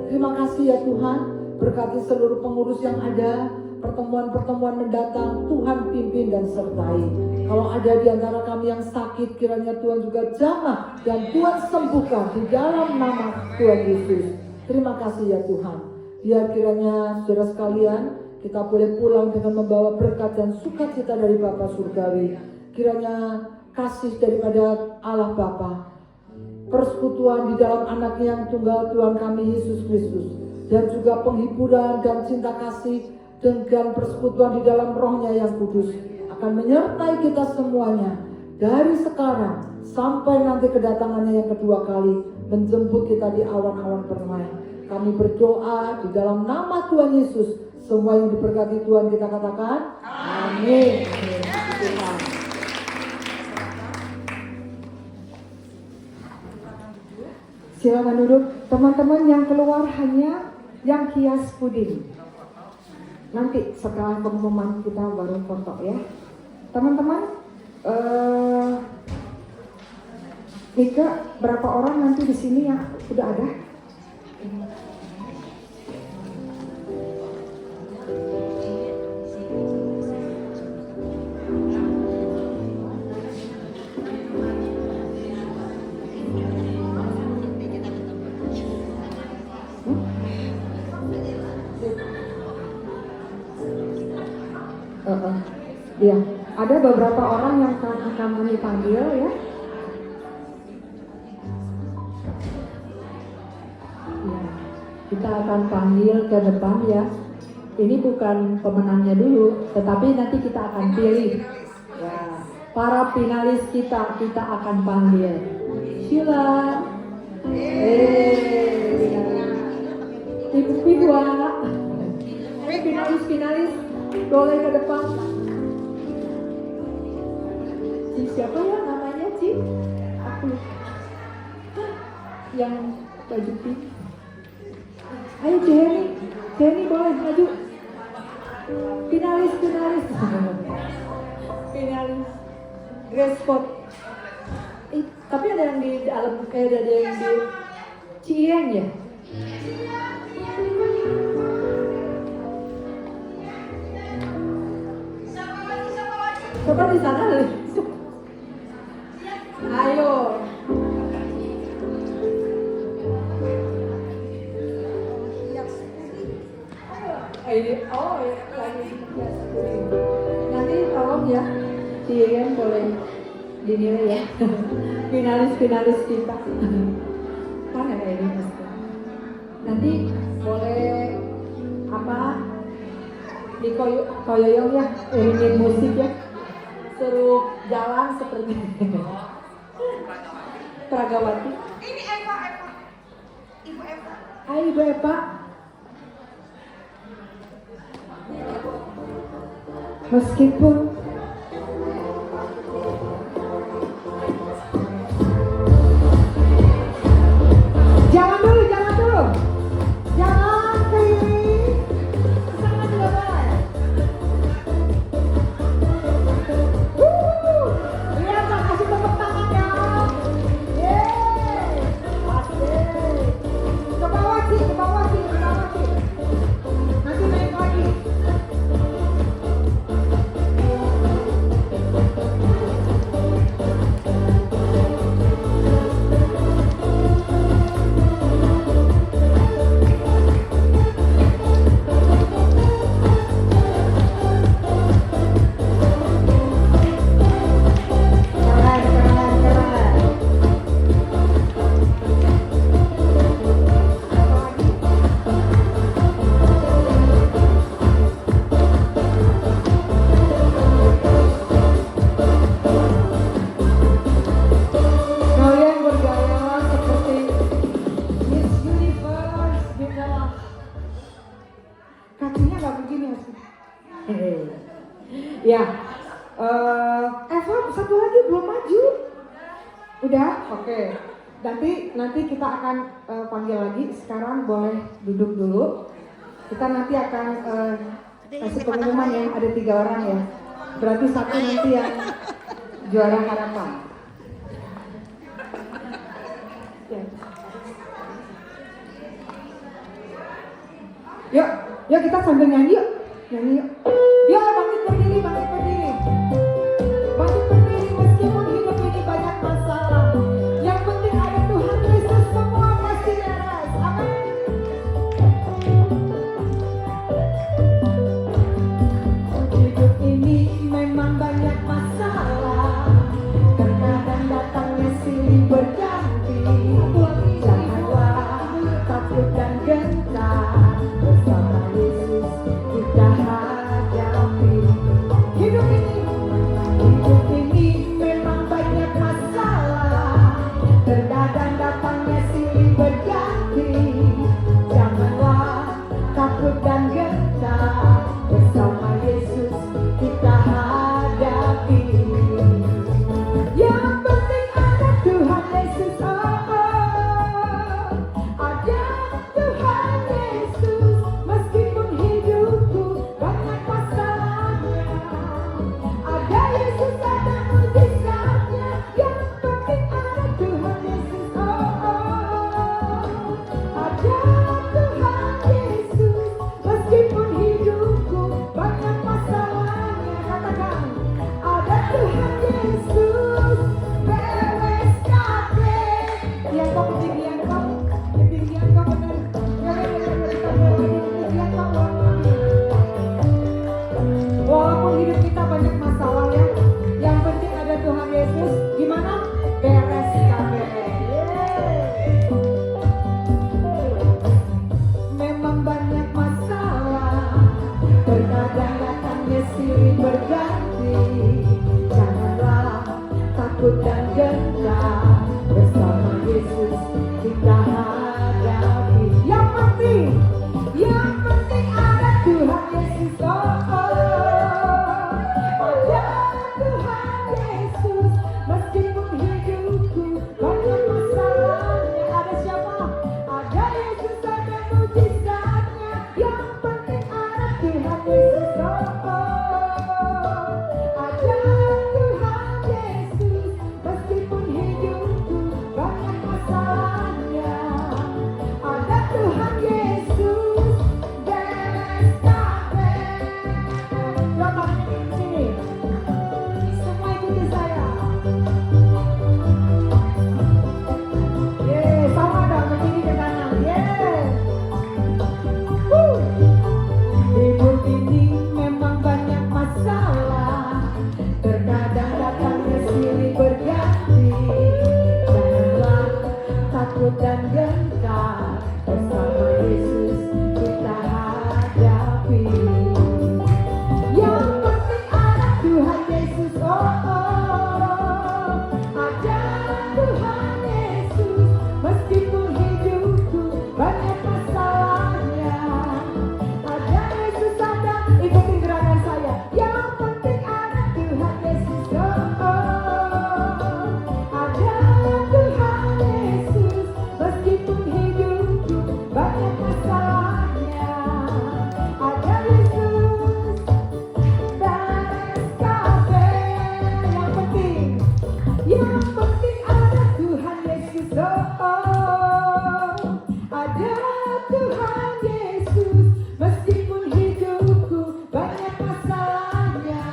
Terima kasih ya Tuhan, berkati seluruh pengurus yang ada, pertemuan-pertemuan mendatang, Tuhan pimpin dan sertai. Kalau ada di antara kami yang sakit, kiranya Tuhan juga jamah dan Tuhan sembuhkan di dalam nama Tuhan Yesus. Terima kasih ya Tuhan. Biar kiranya saudara sekalian, kita boleh pulang dengan membawa berkat dan sukacita dari Bapa Surgawi. Kiranya kasih daripada Allah Bapa, persekutuan di dalam anaknya yang tunggal Tuhan kami Yesus Kristus, dan juga penghiburan dan cinta kasih dengan persekutuan di dalam rohnya yang kudus akan menyertai kita semuanya dari sekarang sampai nanti kedatangannya yang kedua kali menjemput kita di awan-awan permai. Kami berdoa di dalam nama Tuhan Yesus. Semua yang diberkati Tuhan kita katakan amin. Tuhan. Silakan duduk. Teman-teman yang keluar hanya yang hias puding. Nanti setelah pengumuman kita baru foto ya. Teman-teman, Mika, berapa orang nanti di sini yang udah ada? Iya, ada beberapa orang yang akan kami panggil ya. Ya, kita akan panggil ke depan ya. Ini bukan pemenangnya dulu, tetapi nanti kita akan pilih. Ya, para finalis kita akan panggil. Sheila, Ibu Pidwa, finalis boleh ke depan. Siapa ya namanya Ci? Aku yang baju pink. Ayo Jenny boleh maju. Finalis. Grace Spot. Tapi ada yang di dalam, ada yang di Cieng ya. Coba di sana deh. Ayo. Ini lagi. Nanti tolong ya, Cian boleh dinilai ya. Finalis kita. Mana kayak ini mas? Nanti boleh apa? Di koyoyong ya, iringin musik ya. Suruh jalan seperti Pragawati. Ini Eva. Ibu Eva. Hai Ibu Eva. Meskipun udah? Oke. Nanti kita akan panggil lagi. Sekarang boleh duduk dulu. Kita nanti akan kasih pengumuman ya. Ada 3 orang ya. Berarti satu nanti yang juara harapan. Ya. Yuk kita sambil nyanyi yuk. Nyanyi yuk. Yuk bangkit berdiri. Bangkit berdiri meskipun hidup ini banyak masalah. Yang penting ada Tuhan Yesus, semua pasti beres. Amin. Hidup ini memang banyak masalah. Terkadang datangnya silih berganti. Janganlah takut dan gentar. Bersama Yesus kita hadapi. Hidup ini memang banyak masalah. Terkadang datangnya silih berganti. Janganlah takut dan gentar. Bersama Yesus kita hadapi. Yang penting ada Tuhan Yesus. Ada Tuhan Yesus. Meskipun hidupku banyak masalahnya, ada Yesus, ada mujizatnya. Yang penting ada Tuhan Yesus. Ada Tuhan Yesus. Meskipun hidupku banyak masalahnya, katakan ada Tuhan Yesus. Beres kabeh. Yang kau ketinggian kau benar. Ketinggian kau. Walaupun hidup kita banyak masalah ya, yang penting ada Tuhan Yesus. Gimana? Beres kabeh. Memang banyak masalah, terkadang datangnya silih berganti. Janganlah takut dan gentar. Bersama Yesus kita hadapi. Yang penting ada Tuhan Yesus. Ada Tuhan Yesus. Meskipun hidupku banyak masalahnya, ada siapa? Ada Yesus, ada mujizatnya. Yang penting ada Tuhan Yesus. Ada Tuhan Yesus. Meskipun hidupku banyak masalahnya, ada Tuhan Yesus. Beres kabeh. Dua tangannya ke sini. Semua ikuti saya. Sama dong, ke kiri ke kanan. Hidup ini memang banyak masalah. Terkadang datangnya silih berganti. Janganlah takut dan gentar. Bersama Yesus kita hadapi. Yang penting ada Tuhan Yesus. Ada Tuhan Yesus. Meskipun hidupku banyak masalahnya, ada Yesus, ada. Ikuti gerakan saya. Yang penting ada Tuhan Yesus. Ada Tuhan Yesus. Meskipun hidupku banyak masalahnya, ada Yesus. Beres kabeh. Yang penting ada Tuhan Yesus. Ada Tuhan Yesus. Meskipun hidupku banyak masalahnya,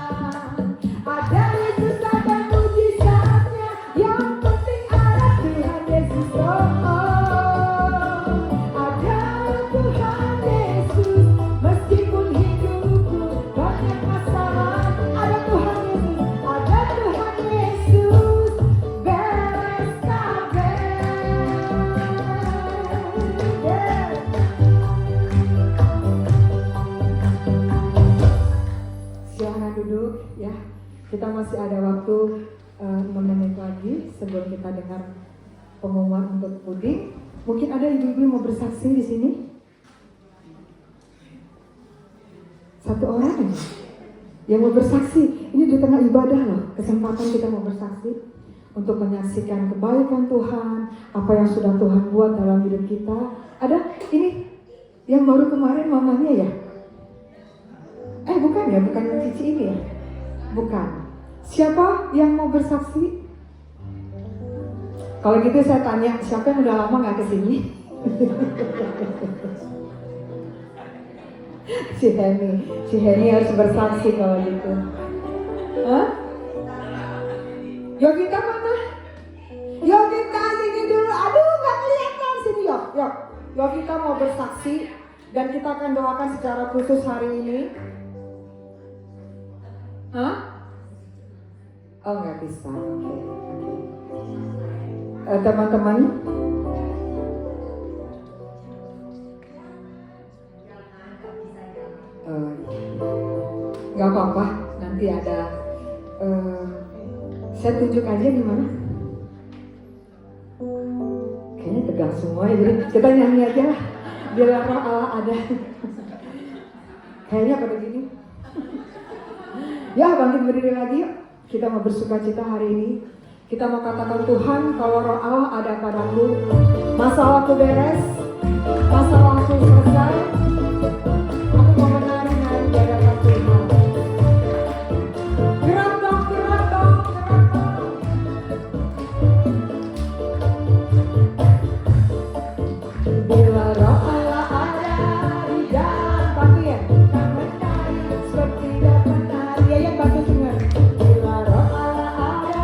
ada Yesus, ada mujizatnya. Yang penting ada Tuhan Yesus. Ada Tuhan Yesus. Meskipun hidupku banyak masalah, ada Tuhan Yesus. Ada Tuhan Yesus. Beres kabeh. Silahkan duduk ya. Kita masih ada waktu 6 menit lagi sebelum kita dengar pengumuman untuk puding. Mungkin ada ibu-ibu yang mau bersaksi di sini? Satu orang yang mau bersaksi. Ini di tengah ibadah loh, kesempatan kita mau bersaksi untuk menyaksikan kebaikan Tuhan, apa yang sudah Tuhan buat dalam hidup kita. Ada ini yang baru kemarin mamanya ya? Bukan ya, bukan Cici ini ya? Bukan. Siapa yang mau bersaksi? Kalau gitu saya tanya, siapa yang udah lama gak kesini? Si Henny harus bersaksi kalau gitu. Hah? Yogita mana? Yogita sini dulu. Aduh, gak kelihatan sini Yok. Yogita mau bersaksi dan kita akan doakan secara khusus hari ini. Hah? Oh, nggak bisa. Oke. Teman-teman. Nggak apa-apa. Nanti ada. Saya tunjuk aja gimana? Kayaknya tegang semua ya. Jadi kita nyanyi aja lah. Biar roh Allah ada. Kayaknya pada gini. Ya, bangkit berdiri lagi yuk. Kita mau bersuka cita hari ini. Kita mau katakan, Tuhan, kalau roh Allah ada padaku, masalahku beres, masalahku selesai. Aku mau menari-nari di hadapan Tuhan. Gerak dong, gerak dong, gerak dong. Bila roh Allah ada di dalam, bantu ya, kan menari seperti tidak menari. Ya, yang bantu dengar. Bila roh Allah ada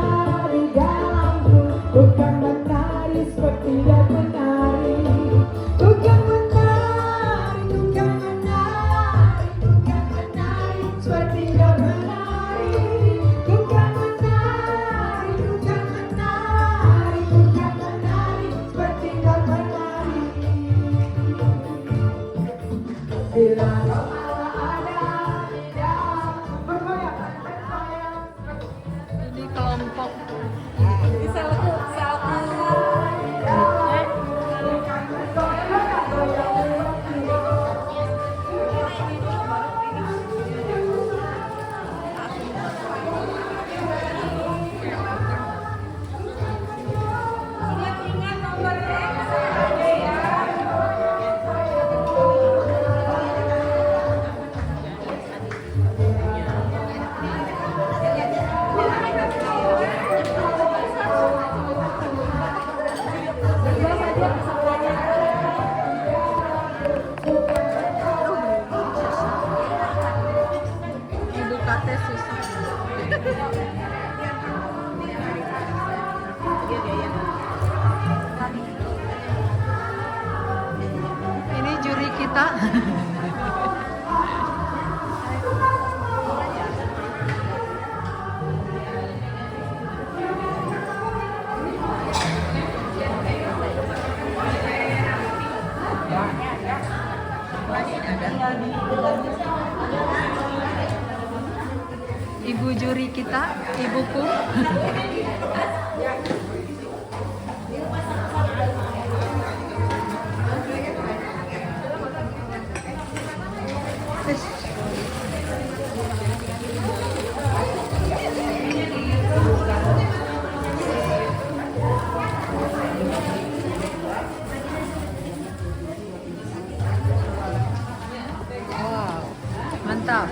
di dalamku, bukan menari seperti tidak menari. Bukan menari, bukan menari, bukan menari seperti tidak menari. Bukan menari, bukan menari, bukan menari seperti tidak menari. Bila roh Allah ada di dalamku, bergoyang, bergoyang. Ini kelompok ini selku ibu katesis. Ini juri kita. Ibu juri kita, ibuku. Wow, mantap.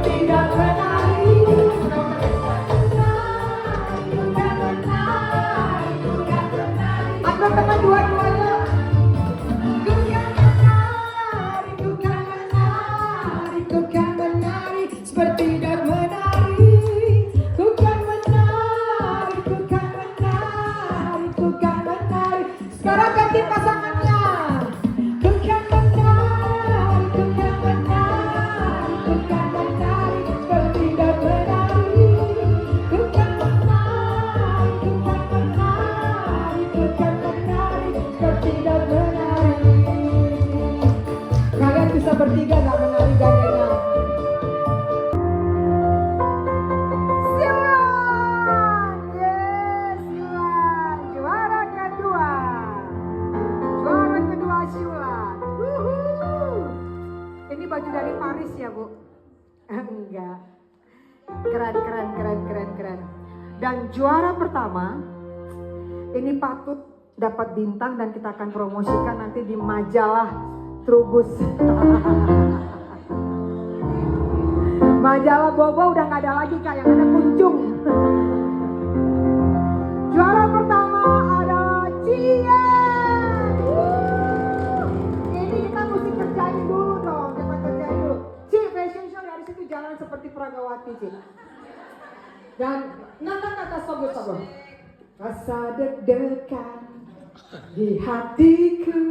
Tidak menari. Atau teman dua-duanya. Bukan menari seperti tidak menari. Bukan menari, bukan menari, bukan menari. Sekarang ganti pasangannya. Bukan menari, bukan menari, bukan menari seperti tidak menari. Bukan menari, bukan menari, bukan menari seperti tidak menari. Kalian bisa bertiga gak menari gandengan? Silan, yes, Silan, juara kedua Silan. baju dari Paris ya Bu? Enggak. Keren. Dan juara pertama ini patut dapat bintang dan kita akan promosikan nanti di majalah Trubus. Majalah Bobo udah gak ada lagi Kak, yang ada Kuncung. Juara pertama adalah Cie. Ini kita mesti kerjain dulu dong, kita kerjain dulu. Cie, fashion show dari situ jalan seperti Pragawati Cie. Dan kata sogo-sogo. Rasa deg-degan di hatiku.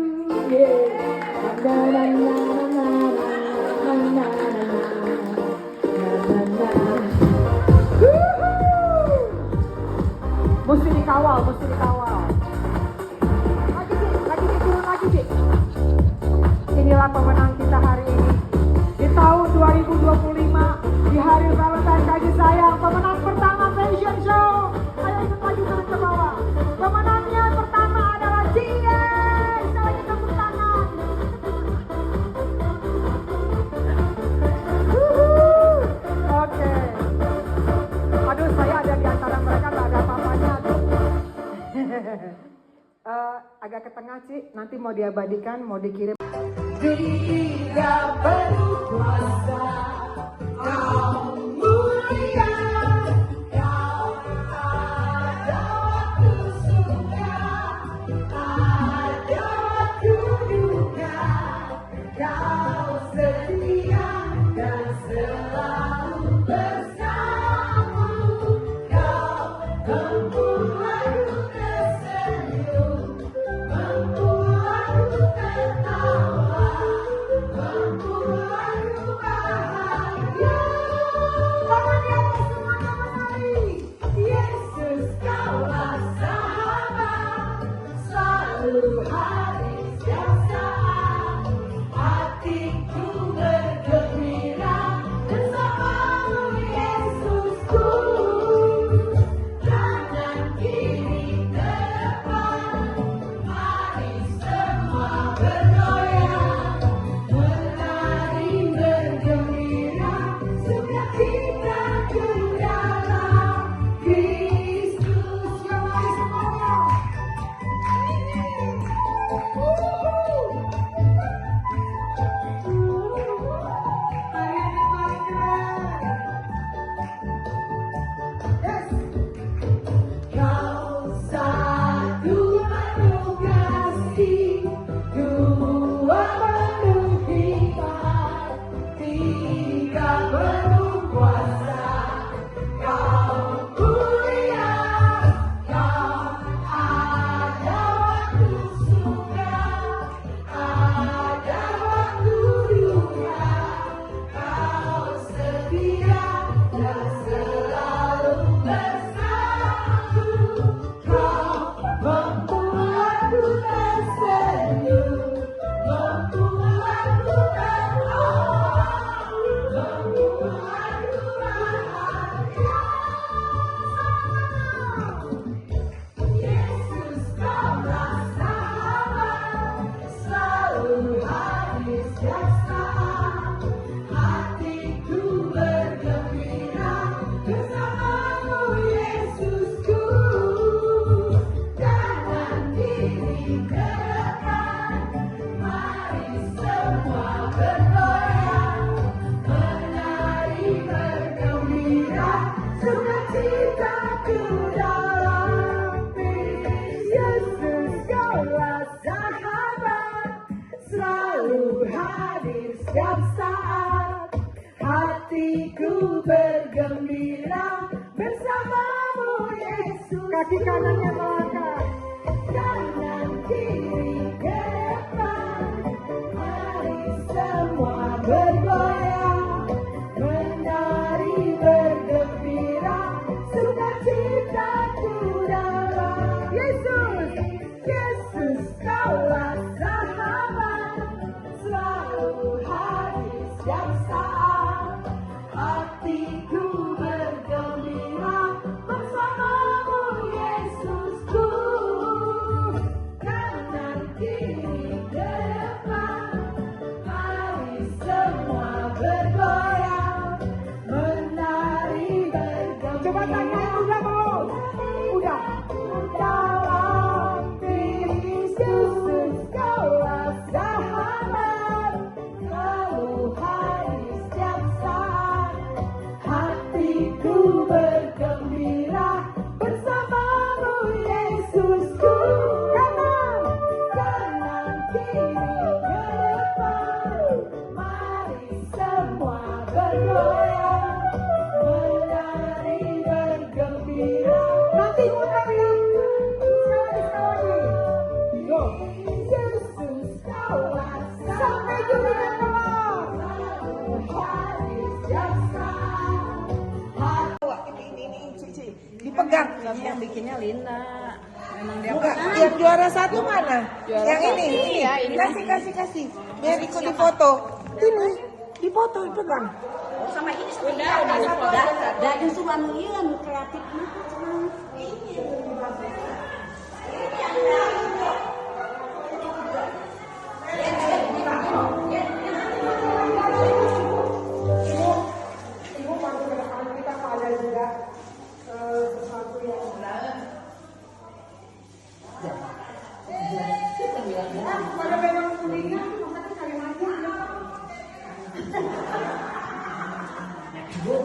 Mesti dikawal. Lagi turun lagi sih. Inilah pemenang kita hari ini. Di tahun 2025, di hari Valentine kasih sayang, pemenang pertama fashion show. Ayo ikut lagi turun ke bawah. Pemenangnya pertama adalah Cie. Sekali lagi tepuk tangan. Oke. Aduh, saya ada di antara mereka, gak ada apa-apanya. Agak ke tengah Ci, nanti mau diabadikan, mau dikirim. Tidak berkuasa, kau mulia, kau ada waktu suka, ada waktu duka, kau setia dan selalu bersamaku, kau membuatku tersenyum, membuatku tertawa, membuatku bahagia. Tangan di atas semuanya menari. Yesus kaulah sahabat, selalu hadir setiap saat. Hatiku bergembira bersamamu Yesusku. Kanan kiri ke depan, mari semua bergoyang, menari bergembira, sukacita ku dalam Kristus. Ya mari semuanya. Hari ini paling keren. Yes. Kau satu penuh kasih, dua penuh hikmat, tiga penuh kuasa. Kau mulia, kau ada waktu suka, ada waktu duka, kau setia dan selalu bersamaku, kau membuatku tersenyum, membuatku tertawa, membuatku bahagia. Yesus kaulah sahabat, selalu hadir setiap saat. Hatiku bergembira bersamamu Yesusku. Kanan kiri ke depan, mari semua bergoyang, menari bergembira, sukacita ku dalam Kristus. Yesus kaulah sahabat, selalu hadir setiap saat. Hatiku bergembira bersamamu Yesus. Kaki kanannya melangkah. Kanan kiri ke depan, mari semua bergoyang, menari bergembira, sukacita ku dalam Yesus. Yesus kaulah sahabat, selalu hadir setiap saat. Hatiku bergembira bersamamu Yesusku. tapi yang bikinnya Linda. Memang dia Enggak, yang juara satu mana? Yang ini. ya, ini. Kasih. Biar ikut di foto. Ini, di foto itu kan. Udah justru anu ieu anu kreatif mah. Ibu,